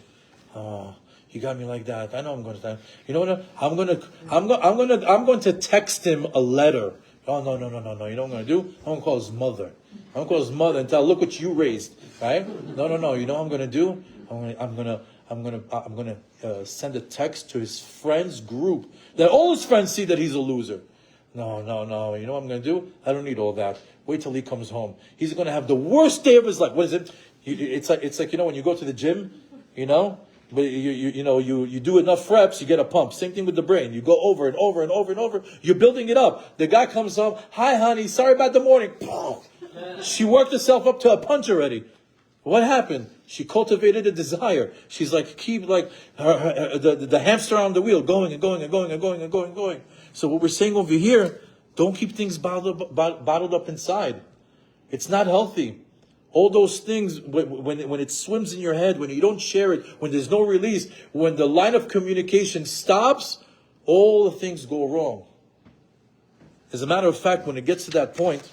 He got me like that. I know I'm going to. You know what? I'm going to text him a letter. Oh, no. You know what I'm going to do? I'm going to call his mother. I'm going to call his mother and tell, look what you raised, right? No. You know what I'm going to do? I'm going to send a text to his friends group that all his friends see that he's a loser. No. You know what I'm going to do? I don't need all that. Wait till he comes home. He's going to have the worst day of his life. What is it? It's like you know, when you go to the gym, you know, but you do enough reps, you get a pump. Same thing with the brain. You go over and over and over and over. You're building it up. The guy comes home. Hi, honey. Sorry about the morning. She worked herself up to a punch already. What happened? She cultivated a desire. She's like, keep like the hamster on the wheel, going and going. So what we're saying over here, don't keep things bottled up inside. It's not healthy. All those things, when it swims in your head, when you don't share it, when there's no release, when the line of communication stops, all the things go wrong. As a matter of fact, when it gets to that point,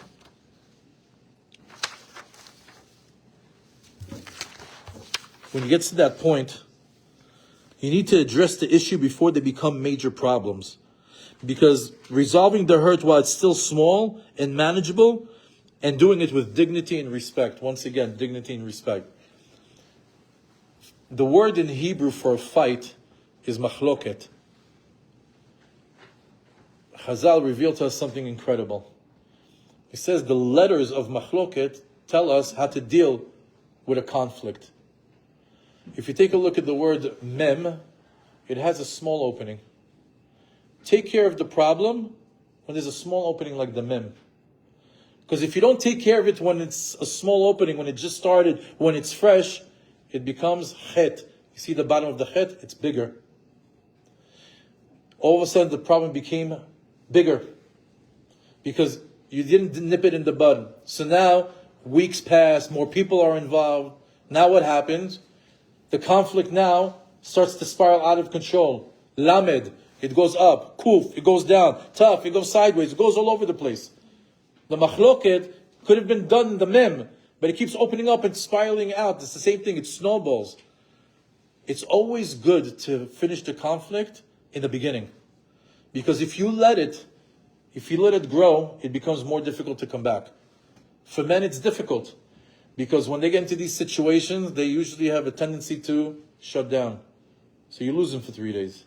you need to address the issue before they become major problems. Because resolving the hurt while it's still small and manageable, and doing it with dignity and respect. Once again, dignity and respect. The word in Hebrew for a fight is machloket. Chazal revealed to us something incredible. He says the letters of machloket tell us how to deal with a conflict. If you take a look at the word mem, it has a small opening. Take care of the problem when there's a small opening like the mem. Because if you don't take care of it when it's a small opening, when it just started, when it's fresh, it becomes chet. You see the bottom of the chet? It's bigger. All of a sudden the problem became bigger because you didn't nip it in the bud. So now weeks pass, more people are involved. Now what happens? The conflict now starts to spiral out of control. Lamed, it goes up. Kuf, it goes down. Taf, it goes sideways. It goes all over the place. The machloket could have been done in the mem, but it keeps opening up and spiraling out. It's the same thing. It snowballs. It's always good to finish the conflict in the beginning. Because if you let it grow, it becomes more difficult to come back. For men, it's difficult. Because when they get into these situations, they usually have a tendency to shut down. So you lose him for 3 days.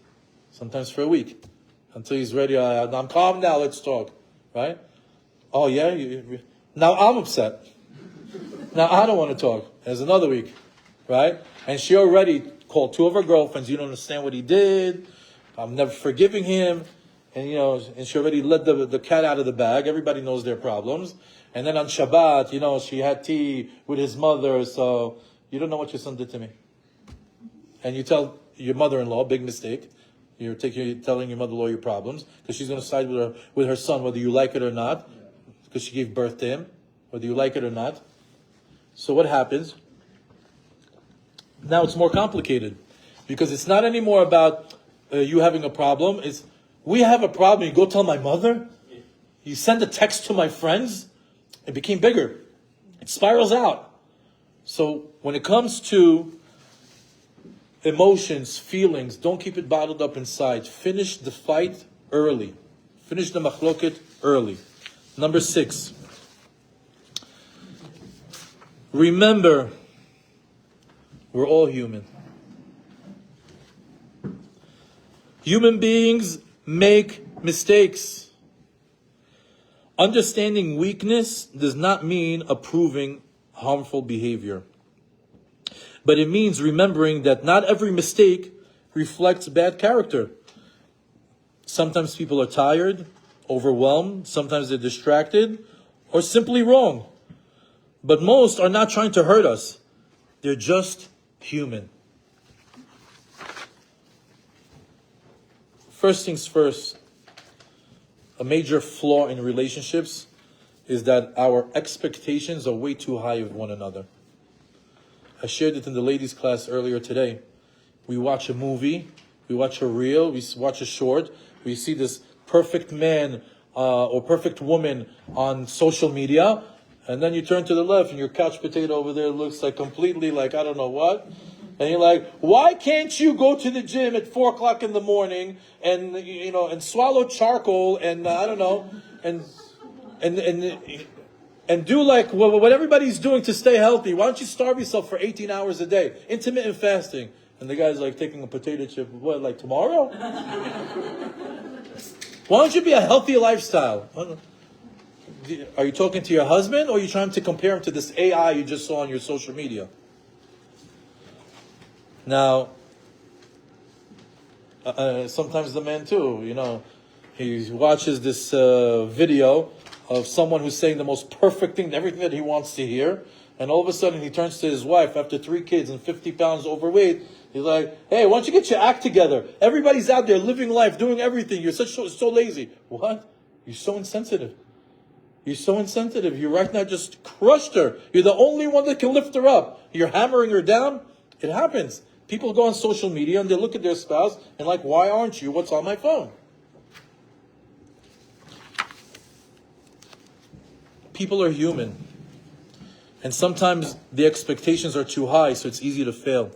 Sometimes for a week. Until he's ready. I'm calm now, let's talk. Right? Oh yeah? Now I'm upset. Now I don't want to talk. There's another week. Right? And she already called 2 of her girlfriends. You don't understand what he did. I'm never forgiving him. And and she already let the cat out of the bag. Everybody knows their problems. And then on Shabbat, she had tea with his mother. So you don't know what your son did to me. And you tell your mother-in-law, big mistake. You're telling your mother-in-law your problems. Because she's going to side with her son, whether you like it or not. Because she gave birth to him, whether you like it or not. So what happens? Now it's more complicated. Because it's not anymore about you having a problem. It's, we have a problem. You go tell my mother. You send a text to my friends. It became bigger. It spirals out. So when it comes to emotions, feelings, don't keep it bottled up inside. Finish the fight early. Finish the machloket early. Number 6. Remember, we're all human. Human beings make mistakes. Understanding weakness does not mean approving harmful behavior. But it means remembering that not every mistake reflects bad character. Sometimes people are tired, overwhelmed, sometimes they're distracted, or simply wrong. But most are not trying to hurt us. They're just human. First things first, a major flaw in relationships is that our expectations are way too high of one another. I shared it in the ladies' class earlier today. We watch a movie, we watch a reel, we watch a short, we see this perfect man or perfect woman on social media, and then you turn to the left and your couch potato over there looks like completely like I don't know what. And you're like, why can't you go to the gym at 4 o'clock in the morning and and swallow charcoal and I don't know and do like what everybody's doing to stay healthy? Why don't you starve yourself for 18 hours a day, intermittent fasting? And the guy's like taking a potato chip. What, like tomorrow? Why don't you be a healthy lifestyle? Are you talking to your husband, or are you trying to compare him to this AI you just saw on your social media? Now, sometimes the man too, he watches this video of someone who's saying the most perfect thing, everything that he wants to hear, and all of a sudden he turns to his wife after 3 kids and 50 pounds overweight. He's like, hey, why don't you get your act together? Everybody's out there living life, doing everything. You're so lazy. What? You're so insensitive. You're so insensitive. You right now just crushed her. You're the only one that can lift her up. You're hammering her down. It happens. People go on social media and they look at their spouse and like, why aren't you? What's on my phone? People are human. And sometimes the expectations are too high, so it's easy to fail.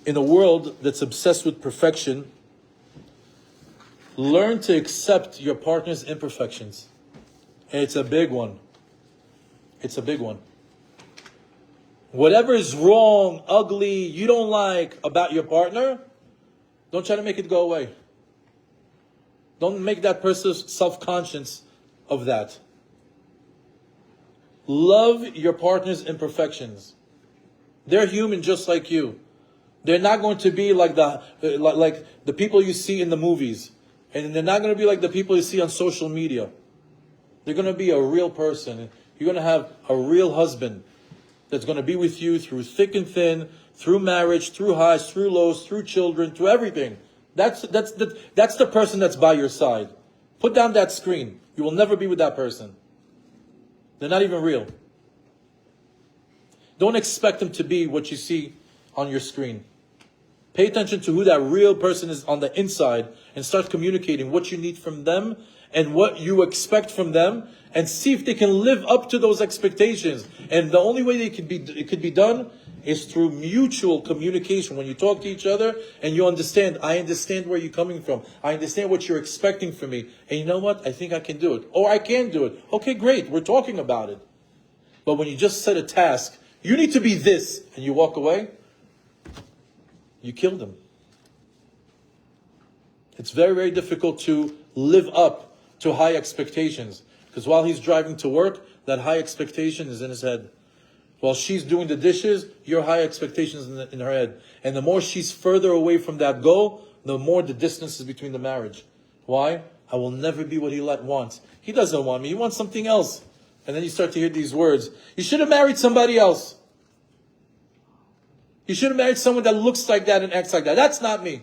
In a world that's obsessed with perfection, learn to accept your partner's imperfections. And it's a big one. It's a big one. Whatever is wrong, ugly, you don't like about your partner, don't try to make it go away. Don't make that person self-conscious of that. Love your partner's imperfections. They're human just like you. They're not going to be like the people you see in the movies. And they're not going to be like the people you see on social media. They're going to be a real person. You're going to have a real husband that's going to be with you through thick and thin, through marriage, through highs, through lows, through children, through everything. That's the person that's by your side. Put down that screen. You will never be with that person. They're not even real. Don't expect them to be what you see on your screen. Pay attention to who that real person is on the inside and start communicating what you need from them and what you expect from them, and see if they can live up to those expectations. And the only way it could be done is through mutual communication. When you talk to each other and you understand, I understand where you're coming from. I understand what you're expecting from me. And you know what? I think I can do it. Or I can do it. Okay, great. We're talking about it. But when you just set a task, you need to be this, and you walk away, you killed them. It's very, very difficult to live up to high expectations. Because while he's driving to work, that high expectation is in his head. While she's doing the dishes, your high expectations in her head. And the more she's further away from that goal, the more the distance is between the marriage. Why? I will never be what he wants. He doesn't want me. He wants something else. And then you start to hear these words. You should have married somebody else. You should have married someone that looks like that and acts like that. That's not me.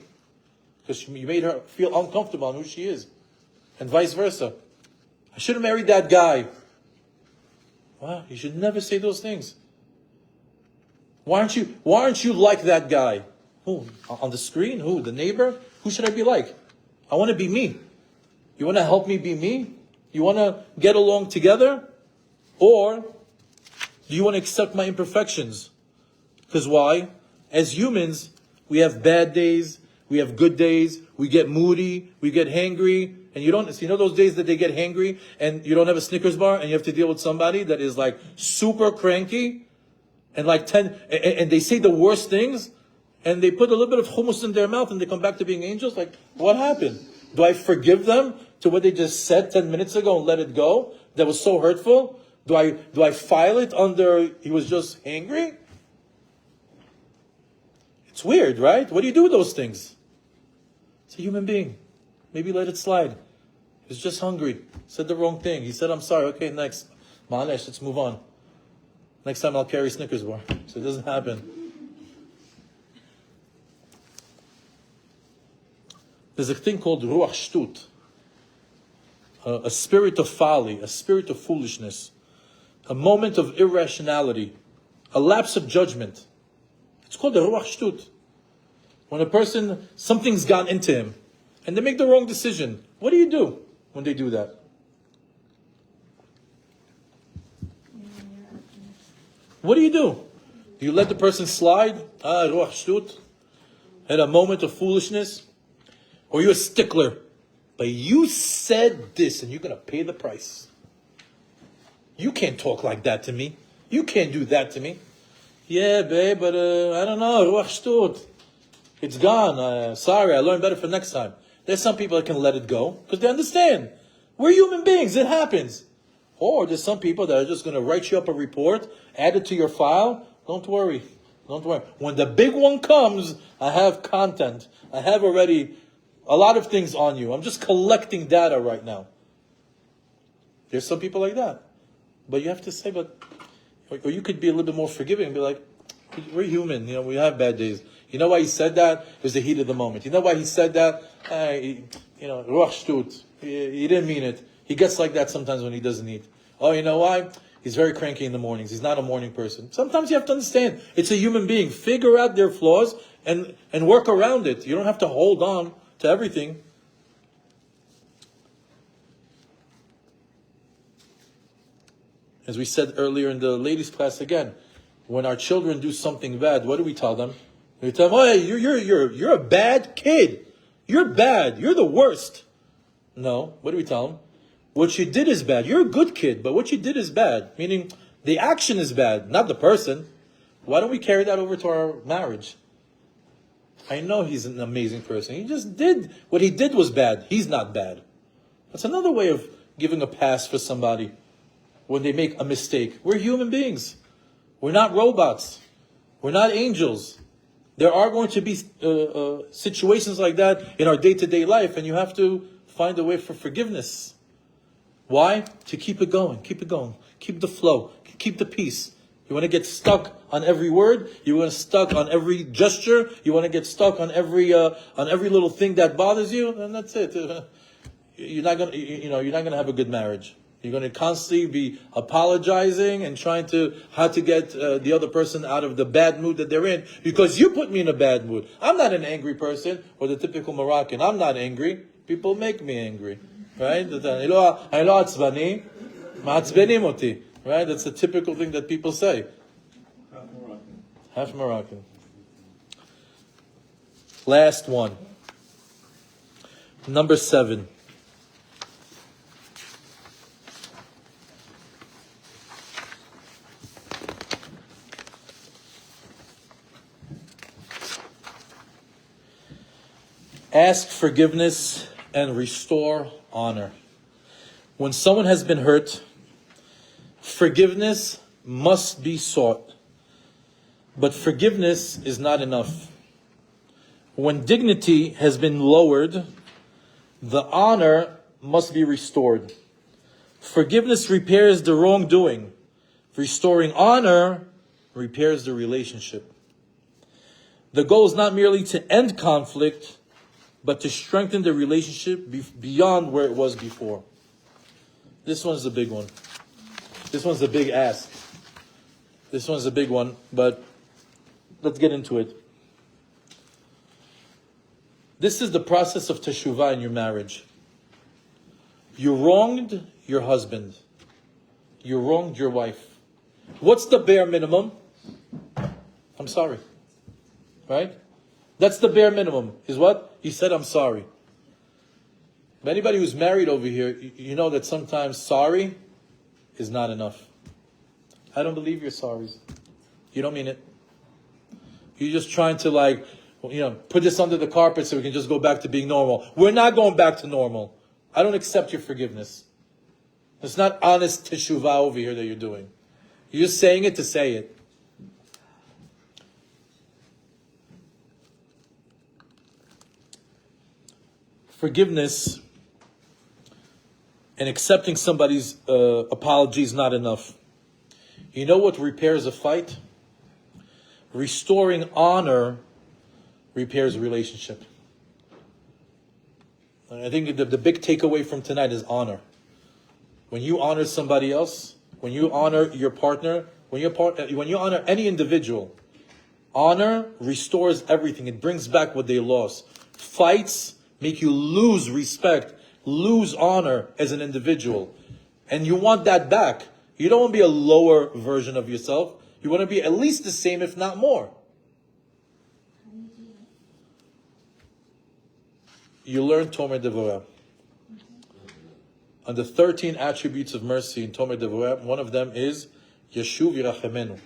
Because you made her feel uncomfortable on who she is. And vice versa. I should have married that guy. Wow, you should never say those things. Why aren't you like that guy? Who? On the screen? Who? The neighbor? Who should I be like? I want to be me. You want to help me be me? You want to get along together? Or do you want to accept my imperfections? Because why? As humans, we have bad days, we have good days, we get moody, we get hangry, and you know those days that they get hangry and you don't have a Snickers bar and you have to deal with somebody that is like super cranky and and they say the worst things and they put a little bit of hummus in their mouth and they come back to being angels. Like, what happened? Do I forgive them to what they just said 10 minutes ago and let it go? That was so hurtful. Do I file it under he was just angry? It's weird, right? What do you do with those things? It's a human being. Maybe let it slide. He was just hungry. Said the wrong thing. He said, I'm sorry. Okay, next. Ma'alesh, let's move on. Next time I'll carry Snickers bar. So it doesn't happen. There's a thing called ruach shtut, a spirit of folly, a spirit of foolishness, a moment of irrationality, a lapse of judgment. It's called the ruach shtut. When a person, something's gone into him, and they make the wrong decision. What do you do when they do that? What do you do? Do you let the person slide? Ruach shtut. Had a moment of foolishness. Or you're a stickler. But you said this and you're going to pay the price. You can't talk like that to me. You can't do that to me. Yeah, babe, but I don't know. Ruach shtut. It's gone. Sorry, I learned better for next time. There's some people that can let it go because they understand. We're human beings. It happens. Or there's some people that are just going to write you up a report, add it to your file. Don't worry. Don't worry. When the big one comes, I have content. I have already a lot of things on you. I'm just collecting data right now. There's some people like that. But you have to say, or you could be a little bit more forgiving and be like, we're human. We have bad days. You know why he said that? It was the heat of the moment. You know why he said that? Ruach shtut. He didn't mean it. He gets like that sometimes when he doesn't eat. Oh, you know why? He's very cranky in the mornings. He's not a morning person. Sometimes you have to understand. It's a human being. Figure out their flaws and work around it. You don't have to hold on to everything. As we said earlier in the ladies' class again, when our children do something bad, what do we tell them? We tell them, "Oh, hey, you're a bad kid. You're bad. You're the worst." No. What do we tell them? What you did is bad. You're a good kid, but what you did is bad. Meaning, the action is bad, not the person. Why don't we carry that over to our marriage? I know he's an amazing person. He just did, what he did was bad. He's not bad. That's another way of giving a pass for somebody when they make a mistake. We're human beings. We're not robots. We're not angels. There are going to be situations like that in our day-to-day life, and you have to find a way for forgiveness. Why? To keep it going, keep the flow, keep the peace. You want to get stuck on every word. You want to stuck on every gesture. You want to get stuck on every little thing that bothers you, and that's it. You're not gonna have a good marriage. You're going to constantly be apologizing and trying how to get the other person out of the bad mood that they're in because you put me in a bad mood. I'm not an angry person, or the typical Moroccan. I'm not angry. People make me angry, right? Right? That's the typical thing that people say. Half Moroccan. Last one. Number 7. Ask forgiveness and restore honor. When someone has been hurt, forgiveness must be sought. But forgiveness is not enough. When dignity has been lowered, the honor must be restored. Forgiveness repairs the wrongdoing. Restoring honor repairs the relationship. The goal is not merely to end conflict, but to strengthen the relationship beyond where it was before. This one's the big one. This one's the big ask. This one's the big one, but let's get into it. This is the process of teshuvah in your marriage. You wronged your husband. You wronged your wife. What's the bare minimum? I'm sorry. Right? That's the bare minimum. Is what? He said, I'm sorry. But anybody who's married over here, you know that sometimes sorry is not enough. I don't believe your sorries. You don't mean it. You're just trying to put this under the carpet so we can just go back to being normal. We're not going back to normal. I don't accept your forgiveness. It's not honest teshuvah over here that you're doing. You're just saying it to say it. Forgiveness and accepting somebody's apology is not enough. You know what repairs a fight? Restoring honor repairs a relationship. I think the big takeaway from tonight is honor. When you honor somebody else, when you honor your partner, when you honor any individual, honor restores everything. It brings back what they lost. Fights make you lose respect, lose honor as an individual. And you want that back. You don't want to be a lower version of yourself. You want to be at least the same, if not more. You learn Tomer Devorah. On the 13 attributes of mercy in Tomer Devorah, one of them is Yeshuv Yerachemenu.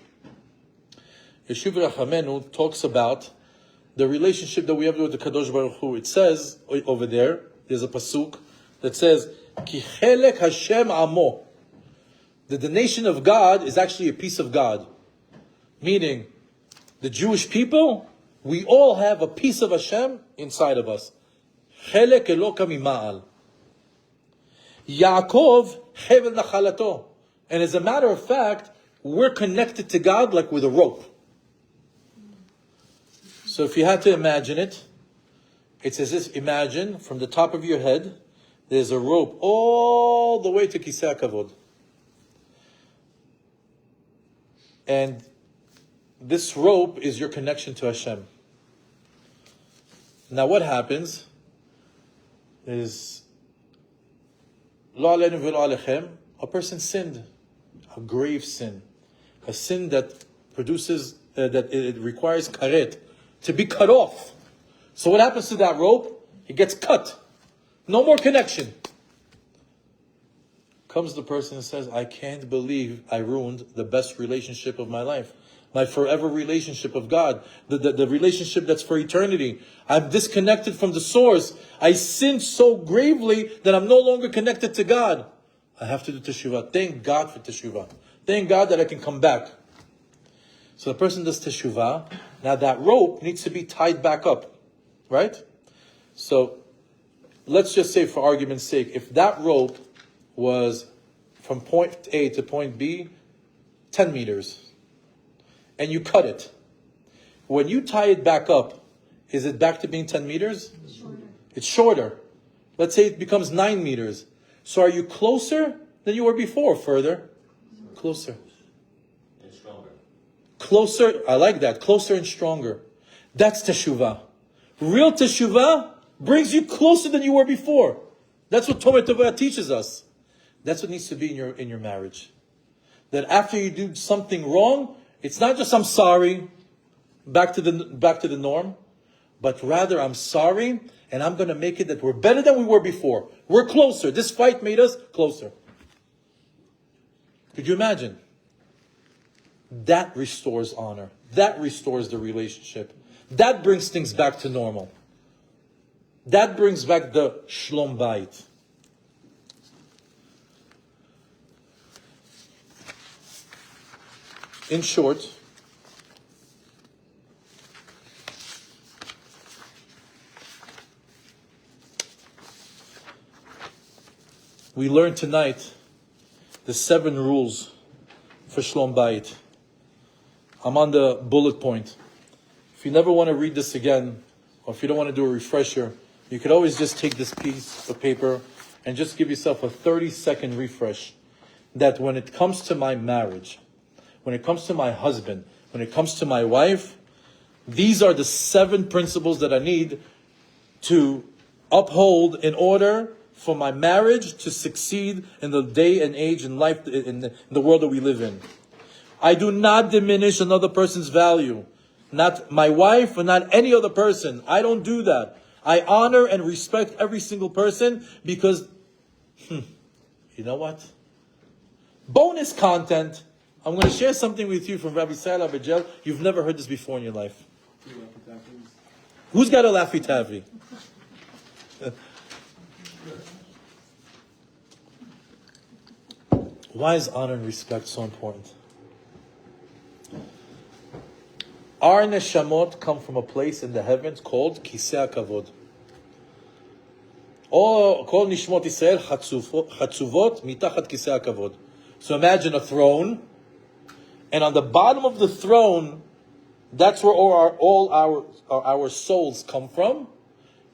Yeshuv Yerachemenu talks about the relationship that we have with the Kadosh Baruch Hu. It says over there's a pasuk that says, Ki chelek Hashem amo. That the nation of God is actually a piece of God. Meaning, the Jewish people, we all have a piece of Hashem inside of us. Chelek Eloka mima'al. Yaakov hevel nachalato. And as a matter of fact, we're connected to God like with a rope. So if you had to imagine it, it's as if, imagine from the top of your head, there's a rope all the way to Kisei HaKavod. And this rope is your connection to Hashem. Now what happens is, Lo aleinu v'lo alechem, a person sinned, a grave sin, a sin that produces, that it requires karet, to be cut off. So what happens to that rope? It gets cut. No more connection. Comes the person and says, I can't believe I ruined the best relationship of my life. My forever relationship of God. The relationship that's for eternity. I'm disconnected from the source. I sinned so gravely that I'm no longer connected to God. I have to do teshuvah. Thank God for teshuvah. Thank God that I can come back. So the person does teshuvah. Now that rope needs to be tied back up. Right? So let's just say, for argument's sake, if that rope was from point A to point B, 10 meters. And you cut it. When you tie it back up, is it back to being 10 meters? Shorter. It's shorter. Let's say it becomes 9 meters. So are you closer than you were before? Further? Closer. And stronger. Closer, I like that. Closer and stronger. That's teshuvah. Real teshuvah brings you closer than you were before. That's what Torah Devorah teaches us. That's what needs to be in your marriage. That after you do something wrong, it's not just I'm sorry, back to the norm, but rather I'm sorry and I'm going to make it that we're better than we were before. We're closer. This fight made us closer. Could you imagine? That restores honor. That restores the relationship. That brings things back to normal. That brings back the Shalom Bayit. In short, we learned tonight the 7 rules for Shalom Bayit. I'm on the bullet point. If you never want to read this again, or if you don't want to do a refresher, you could always just take this piece of paper and just give yourself a 30-second refresh. That when it comes to my marriage, when it comes to my husband, when it comes to my wife, these are the 7 principles that I need to uphold in order for my marriage to succeed in the day and age and life in the world that we live in. I do not diminish another person's value. Not my wife or not any other person. I don't do that. I honor and respect every single person because, you know what? Bonus content. I'm going to share something with you from Rabbi Sarah Bajel. You've never heard this before in your life. Who's got a Laffy Taffy? Why is honor and respect so important? Our neshamot come from a place in the heavens called Kisei HaKavod. Or Kol Nishmot Yisrael Chatzuvot Mitachat Kisei HaKavod. So imagine a throne, And on the bottom of the throne, that's where all our souls come from.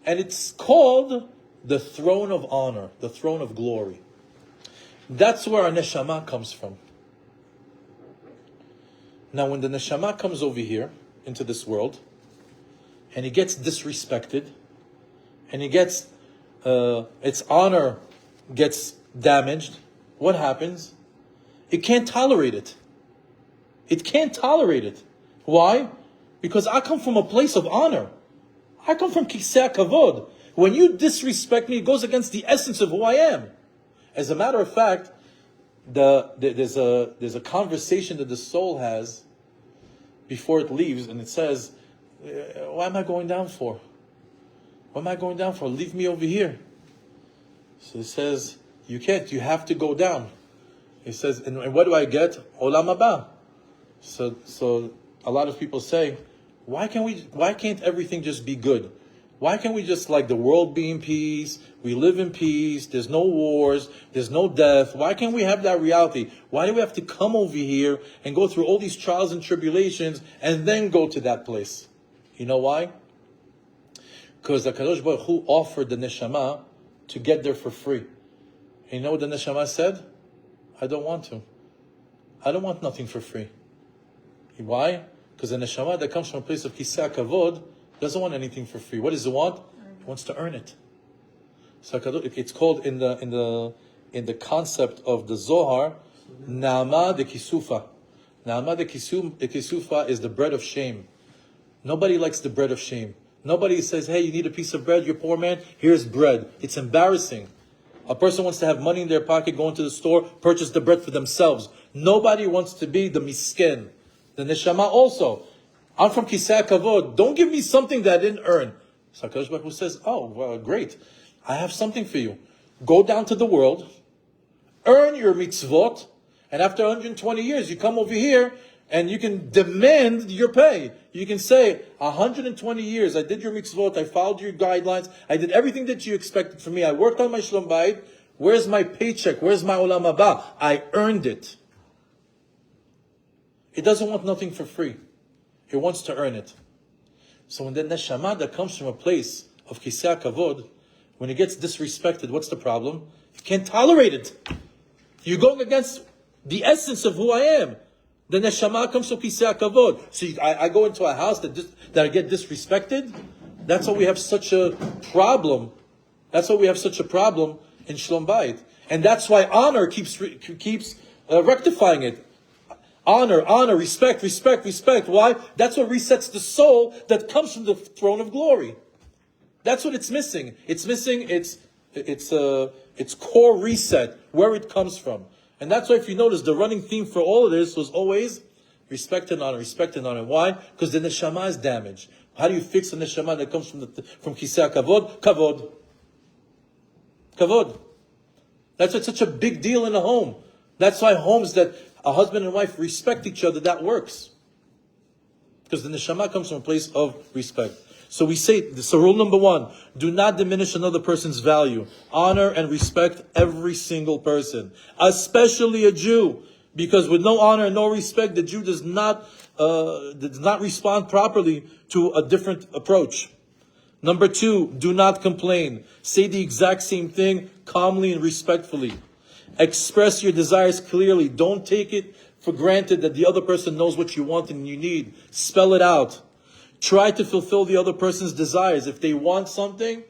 And it's called the throne of honor, the throne of glory. That's where our neshama comes from. Now, when the neshama comes over here into this world, and he gets disrespected, and he gets its honor gets damaged, what happens? It can't tolerate it. It can't tolerate it. Why? Because I come from a place of honor. I come from kisei kavod. When you disrespect me, it goes against the essence of who I am. As a matter of fact, there's a conversation that the soul has before it leaves, and it says, "Why am I going down for? What am I going down for? Leave me over here." So it says, "You can't. You have to go down." It says, "And what do I get? Olam haba." So a lot of people say, why can't everything just be good? Why can't we just like the world be in peace? We live in peace. There's no wars. There's no death. Why can't we have that reality? Why do we have to come over here and go through all these trials and tribulations and then go to that place? You know why? Because the Kadosh Baruch Hu offered the neshama to get there for free. And you know what the neshama said? I don't want to. I don't want nothing for free. Why? Because the neshama that comes from a place of kisei kavod doesn't want anything for free. What does it want? It wants to earn it. So it's called in the concept of the Zohar, Naama de Kisufa. Naama de Kisufa is the bread of shame. Nobody likes the bread of shame. Nobody says, "Hey, you need a piece of bread, you're a poor man, here's bread." It's embarrassing. A person wants to have money in their pocket, go into the store, purchase the bread for themselves. Nobody wants to be the misken. The neshama also. I'm from kisei kavod. Don't give me something that I didn't earn. So HaKadosh Baruch Hu says, "Oh, well, great. I have something for you. Go down to the world, earn your mitzvot, and after 120 years, you come over here and you can demand your pay. You can say, 120 years, I did your mitzvot, I followed your guidelines, I did everything that you expected from me, I worked on my Shalom Bayit. Where's my paycheck? Where's my olam haba? I earned it." It doesn't want nothing for free. It wants to earn it. So when the neshama that comes from a place of kisei kavod, when it gets disrespected, what's the problem? You can't tolerate it. You're going against the essence of who I am. The neshama comes from kisei kavod. So I go into a house that I get disrespected. That's why we have such a problem. That's why we have such a problem in Shalom Bayit. And that's why honor keeps rectifying it. Honor, respect. Why? That's what resets the soul that comes from the throne of glory. That's what it's missing. It's missing its core reset, where it comes from. And that's why if you notice, the running theme for all of this was always respect and honor. Why? Because the neshama is damaged. How do you fix the neshama that comes from kisei kavod? Kavod. That's why it's such a big deal in a home. That's why homes that a husband and wife respect each other, that works. Because the neshama comes from a place of respect. So we say, so rule number 1, do not diminish another person's value. Honor and respect every single person, especially a Jew. Because with no honor and no respect, the Jew does not respond properly to a different approach. Number 2, do not complain. Say the exact same thing calmly and respectfully. Express your desires clearly. Don't take it for granted that the other person knows what you want and you need. Spell it out. Try to fulfill the other person's desires. If they want something,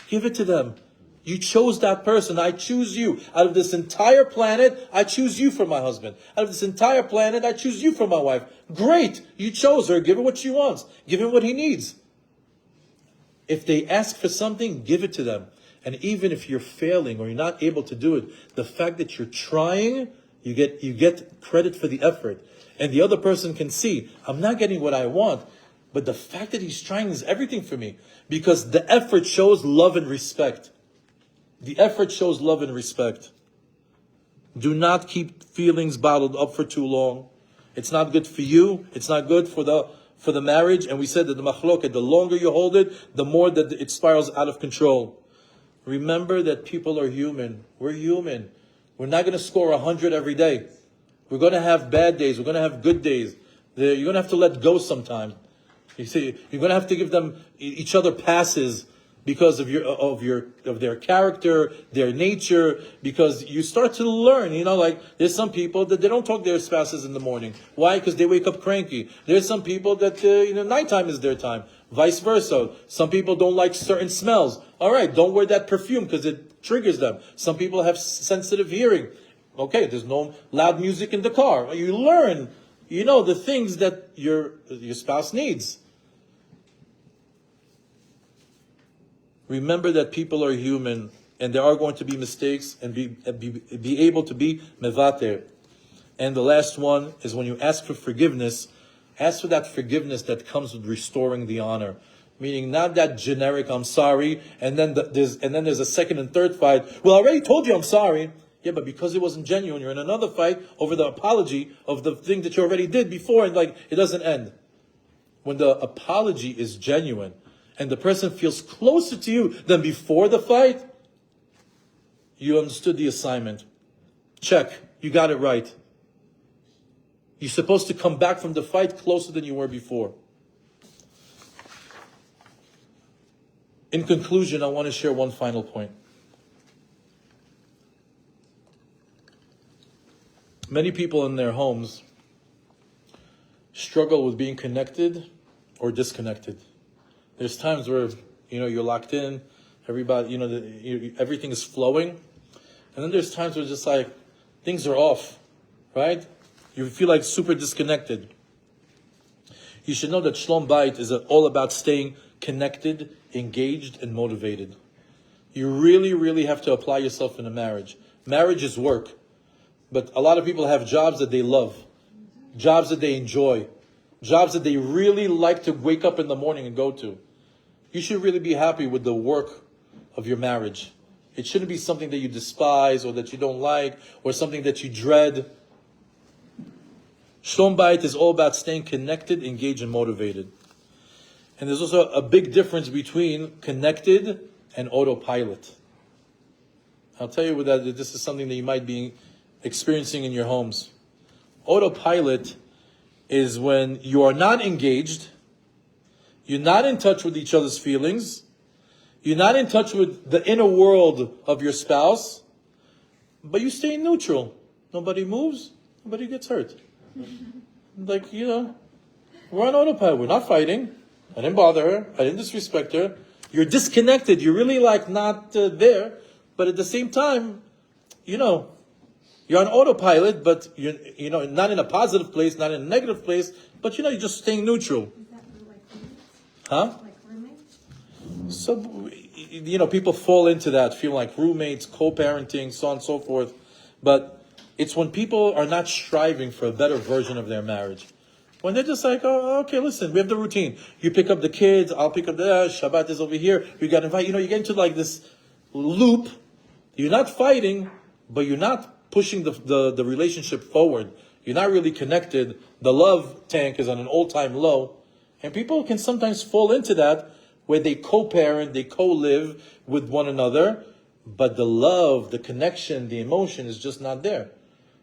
give it to them. You chose that person. I choose you. Out of this entire planet, I choose you for my husband. Out of this entire planet, I choose you for my wife. Great. You chose her. Give her what she wants. Give him what he needs. If they ask for something, give it to them. And even if you're failing or you're not able to do it, the fact that you're trying, you get credit for the effort. And the other person can see, I'm not getting what I want, but the fact that he's trying is everything for me. Because the effort shows love and respect. The effort shows love and respect. Do not keep feelings bottled up for too long. It's not good for you. It's not good for the marriage. And we said that the machloket, the longer you hold it, the more that it spirals out of control. Remember that people are human. We're human. We're not going to score 100 every day. We're going to have bad days. We're going to have good days. You're going to have to let go sometimes. You see, you're going to have to give them each other passes because of their character, their nature, because you start to learn, like there's some people that they don't talk to their spouses in the morning. Why? Because they wake up cranky. There's some people that, nighttime is their time. Vice versa. Some people don't like certain smells. All right, don't wear that perfume because it triggers them. Some people have sensitive hearing. Okay, there's no loud music in the car. You learn, the things that your spouse needs. Remember that people are human, and there are going to be mistakes, and be able to be mevater. And the last one is when you ask for forgiveness, ask for that forgiveness that comes with restoring the honor. Meaning not that generic, I'm sorry, and then there's a second and third fight. Well, I already told you I'm sorry. Yeah, but because it wasn't genuine, you're in another fight over the apology of the thing that you already did before, and it doesn't end. When the apology is genuine, and the person feels closer to you than before the fight, you understood the assignment. Check. You got it right. You're supposed to come back from the fight closer than you were before. In conclusion, I want to share one final point. Many people in their homes struggle with being connected or disconnected. There's times where, you're locked in, everybody, everything is flowing. And then there's times where it's just like, things are off, right? You feel like super disconnected. You should know that Shalom Bayit is all about staying connected, engaged, and motivated. You really, really have to apply yourself in a marriage. Marriage is work. But a lot of people have jobs that they love, jobs that they enjoy, jobs that they really like to wake up in the morning and go to. You should really be happy with the work of your marriage. It shouldn't be something that you despise or that you don't like or something that you dread. Shalom Bayit is all about staying connected, engaged, and motivated. And there's also a big difference between connected and autopilot. I'll tell you that this is something that you might be experiencing in your homes. Autopilot is when you are not engaged, you're not in touch with each other's feelings, you're not in touch with the inner world of your spouse, but you stay neutral. Nobody moves, nobody gets hurt. We're on autopilot. We're not fighting. I didn't bother her. I didn't disrespect her. You're disconnected. You're really not there. But at the same time, you're on autopilot, but you're not in a positive place, not in a negative place, but you're just staying neutral. Is that like roommates? Huh? Like roommates? So, people fall into that, feeling like roommates, co-parenting, so on and so forth. But it's when people are not striving for a better version of their marriage. When they're just like, oh, okay, listen, we have the routine. You pick up the kids, I'll pick up Shabbat is over here. We got invited. You get into this loop. You're not fighting, but you're not pushing the relationship forward. You're not really connected. The love tank is on an all-time low. And people can sometimes fall into that where they co-parent, they co-live with one another, but the love, the connection, the emotion is just not there.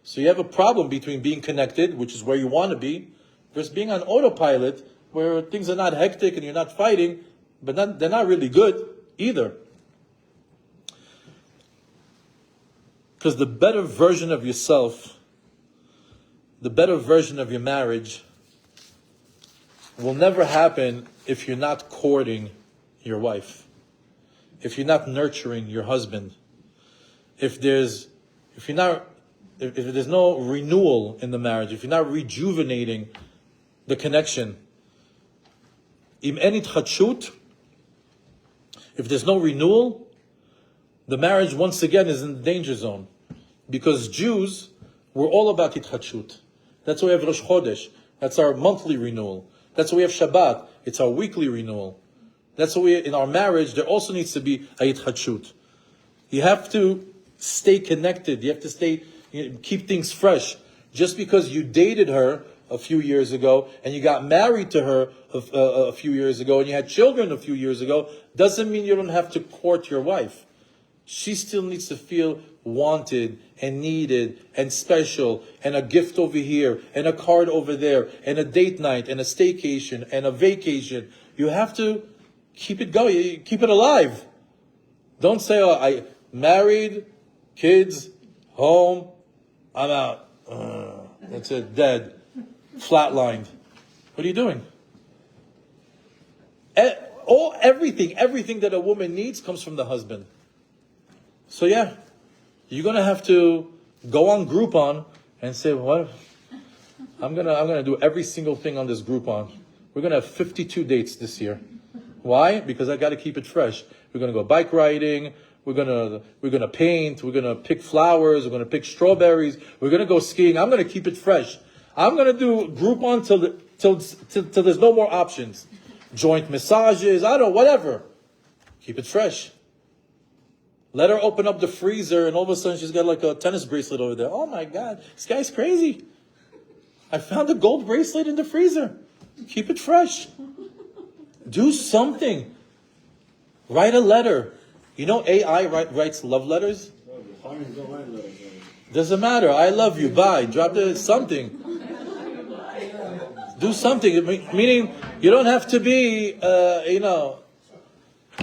So you have a problem between being connected, which is where you want to be, versus being on autopilot, where things are not hectic and you're not fighting, but they're not really good either. Because the better version of yourself, the better version of your marriage will never happen if you're not courting your wife, if you're not nurturing your husband, if there's no renewal in the marriage, if you're not rejuvenating the connection. Im enit chadshut, if there's no renewal, the marriage once again is in the danger zone. Because Jews, we're all about hitchut. That's why we have Rosh Chodesh. That's our monthly renewal. That's why we have Shabbat. It's our weekly renewal. That's why in our marriage, there also needs to be a hitchut. You have to stay connected. You have to keep things fresh. Just because you dated her a few years ago and you got married to her a few years ago and you had children a few years ago, doesn't mean you don't have to court your wife. She still needs to feel wanted and needed and special, and a gift over here and a card over there and a date night and a staycation and a vacation. You have to keep it going, keep it alive. Don't say, oh, I married, kids, home, I'm out. That's it, dead, flatlined. What are you doing? Everything that a woman needs comes from the husband. So yeah, you're gonna have to go on Groupon and say, what? I'm gonna do every single thing on this Groupon. We're gonna have 52 dates this year. Why? Because I gotta keep it fresh. We're gonna go bike riding. We're gonna paint. We're gonna pick flowers. We're gonna pick strawberries. We're gonna go skiing. I'm gonna keep it fresh. I'm gonna do Groupon till there's no more options. Joint massages. I don't know, whatever. Keep it fresh. Let her open up the freezer, and all of a sudden she's got like a tennis bracelet over there. Oh my God, this guy's crazy. I found a gold bracelet in the freezer. Keep it fresh. Do something. Write a letter. You know AI writes love letters? Doesn't matter. I love you. Bye. Drop something. Do something. Meaning, you don't have to be, you don't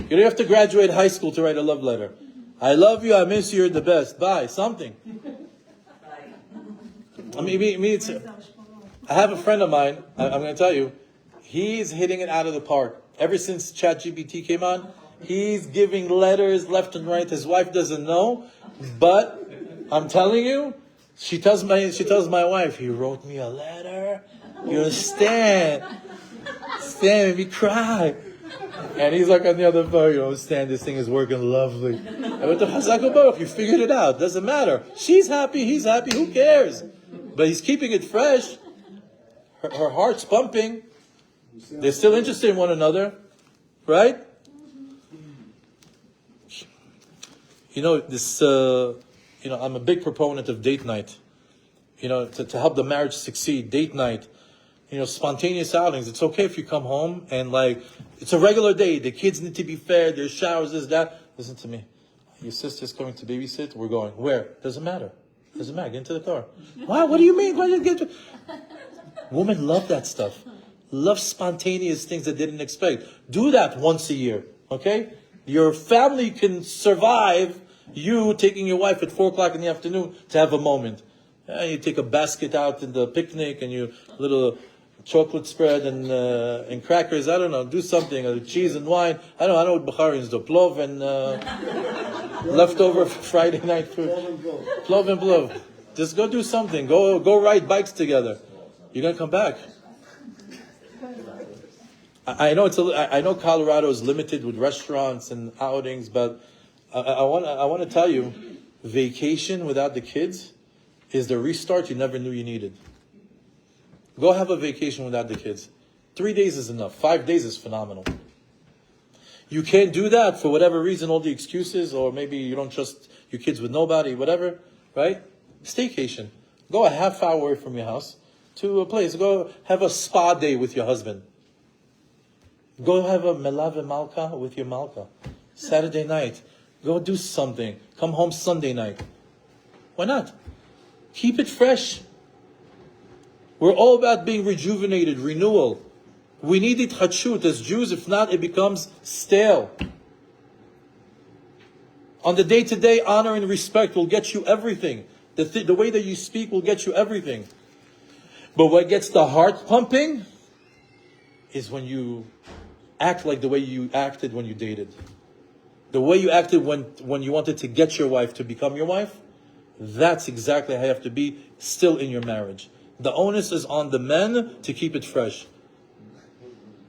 have to graduate high school to write a love letter. I love you. I miss you. You're the best. Bye. Something. I mean, I have a friend of mine. I'm going to tell you, he's hitting it out of the park. Ever since ChatGPT came on, he's giving letters left and right. His wife doesn't know, but I'm telling you, she tells my wife, he wrote me a letter. You understand? Stan made me cry. And he's like on the other phone, Stan, this thing is working lovely. I went to Hazako Baruch, you figured it out. Doesn't matter. She's happy, he's happy, who cares? But he's keeping it fresh. Her heart's pumping. They're still interested in one another. Right? I'm a big proponent of date night. To help the marriage succeed, date night. Spontaneous outings. It's okay if you come home and it's a regular day. The kids need to be fed. There's showers, this, that. Listen to me. Your sister's coming to babysit. We're going. Where? Doesn't matter. Doesn't matter. Get into the car. Why? What do you mean? Why did you get to... Women love that stuff. Love spontaneous things that they didn't expect. Do that once a year. Okay? Your family can survive you taking your wife at 4 o'clock in the afternoon to have a moment. You take a basket out in the picnic and you little chocolate spread and crackers. I don't know. Do something. Cheese and wine. I know what Bukharians do. Plov and leftover Friday night food. Plov and plov. Just go do something. Go ride bikes together. You're gonna come back. I know Colorado is limited with restaurants and outings, but I want to tell you, vacation without the kids is the restart you never knew you needed. Go have a vacation without the kids. 3 days is enough. 5 days is phenomenal. You can't do that for whatever reason, all the excuses, or maybe you don't trust your kids with nobody, whatever, right? Staycation. Go a half hour away from your house to a place. Go have a spa day with your husband. Go have a melave malka with your malka. Saturday night. Go do something. Come home Sunday night. Why not? Keep it fresh. We're all about being rejuvenated, renewal. We need it chachut as Jews. If not, it becomes stale. On the day-to-day, honor and respect will get you everything. The way that you speak will get you everything. But what gets the heart pumping is when you act like the way you acted when you dated. The way you acted when you wanted to get your wife to become your wife. That's exactly how you have to be still in your marriage. The onus is on the men to keep it fresh.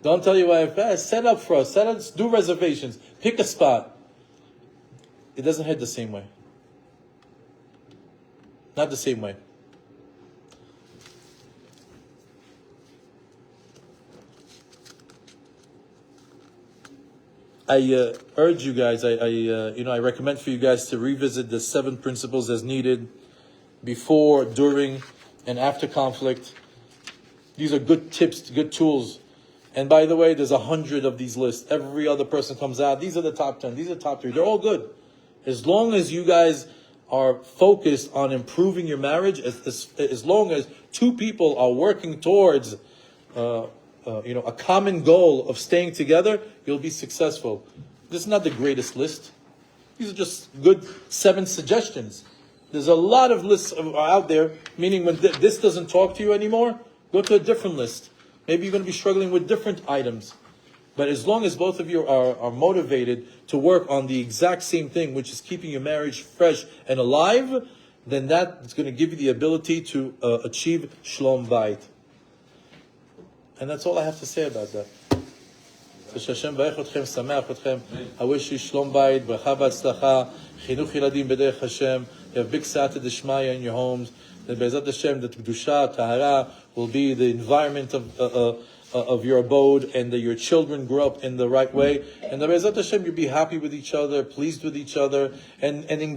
Don't tell your wife, set up for us, do reservations, pick a spot. It doesn't hit the same way. Not the same way. I urge you guys, I recommend for you guys to revisit the 7 principles as needed before, during, and after conflict. These are good tips, good tools. And by the way, there's 100 of these lists. Every other person comes out. These are the top 10. These are the top 3. They're all good. As long as you guys are focused on improving your marriage, as long as two people are working towards a common goal of staying together, you'll be successful. This is not the greatest list. These are just good 7 suggestions. There's a lot of lists out there, meaning when this doesn't talk to you anymore, go to a different list. Maybe you're going to be struggling with different items. But as long as both of you are motivated to work on the exact same thing, which is keeping your marriage fresh and alive, then that is going to give you the ability to achieve Shalom Bayit. And that's all I have to say about that. So Hashem barech atkhem, sameach atkhem. I wish you Shalom Bayit, bracha v'atzlacha, chinuch yiladim b'derech Hashem. You have big siyata d'shmaya in your homes. That Be'ezat Hashem, that kedusha, tahara will be the environment of your abode, and that your children grow up in the right way. And that Be'ezat Hashem, you'll be happy with each other, pleased with each other, and engaged.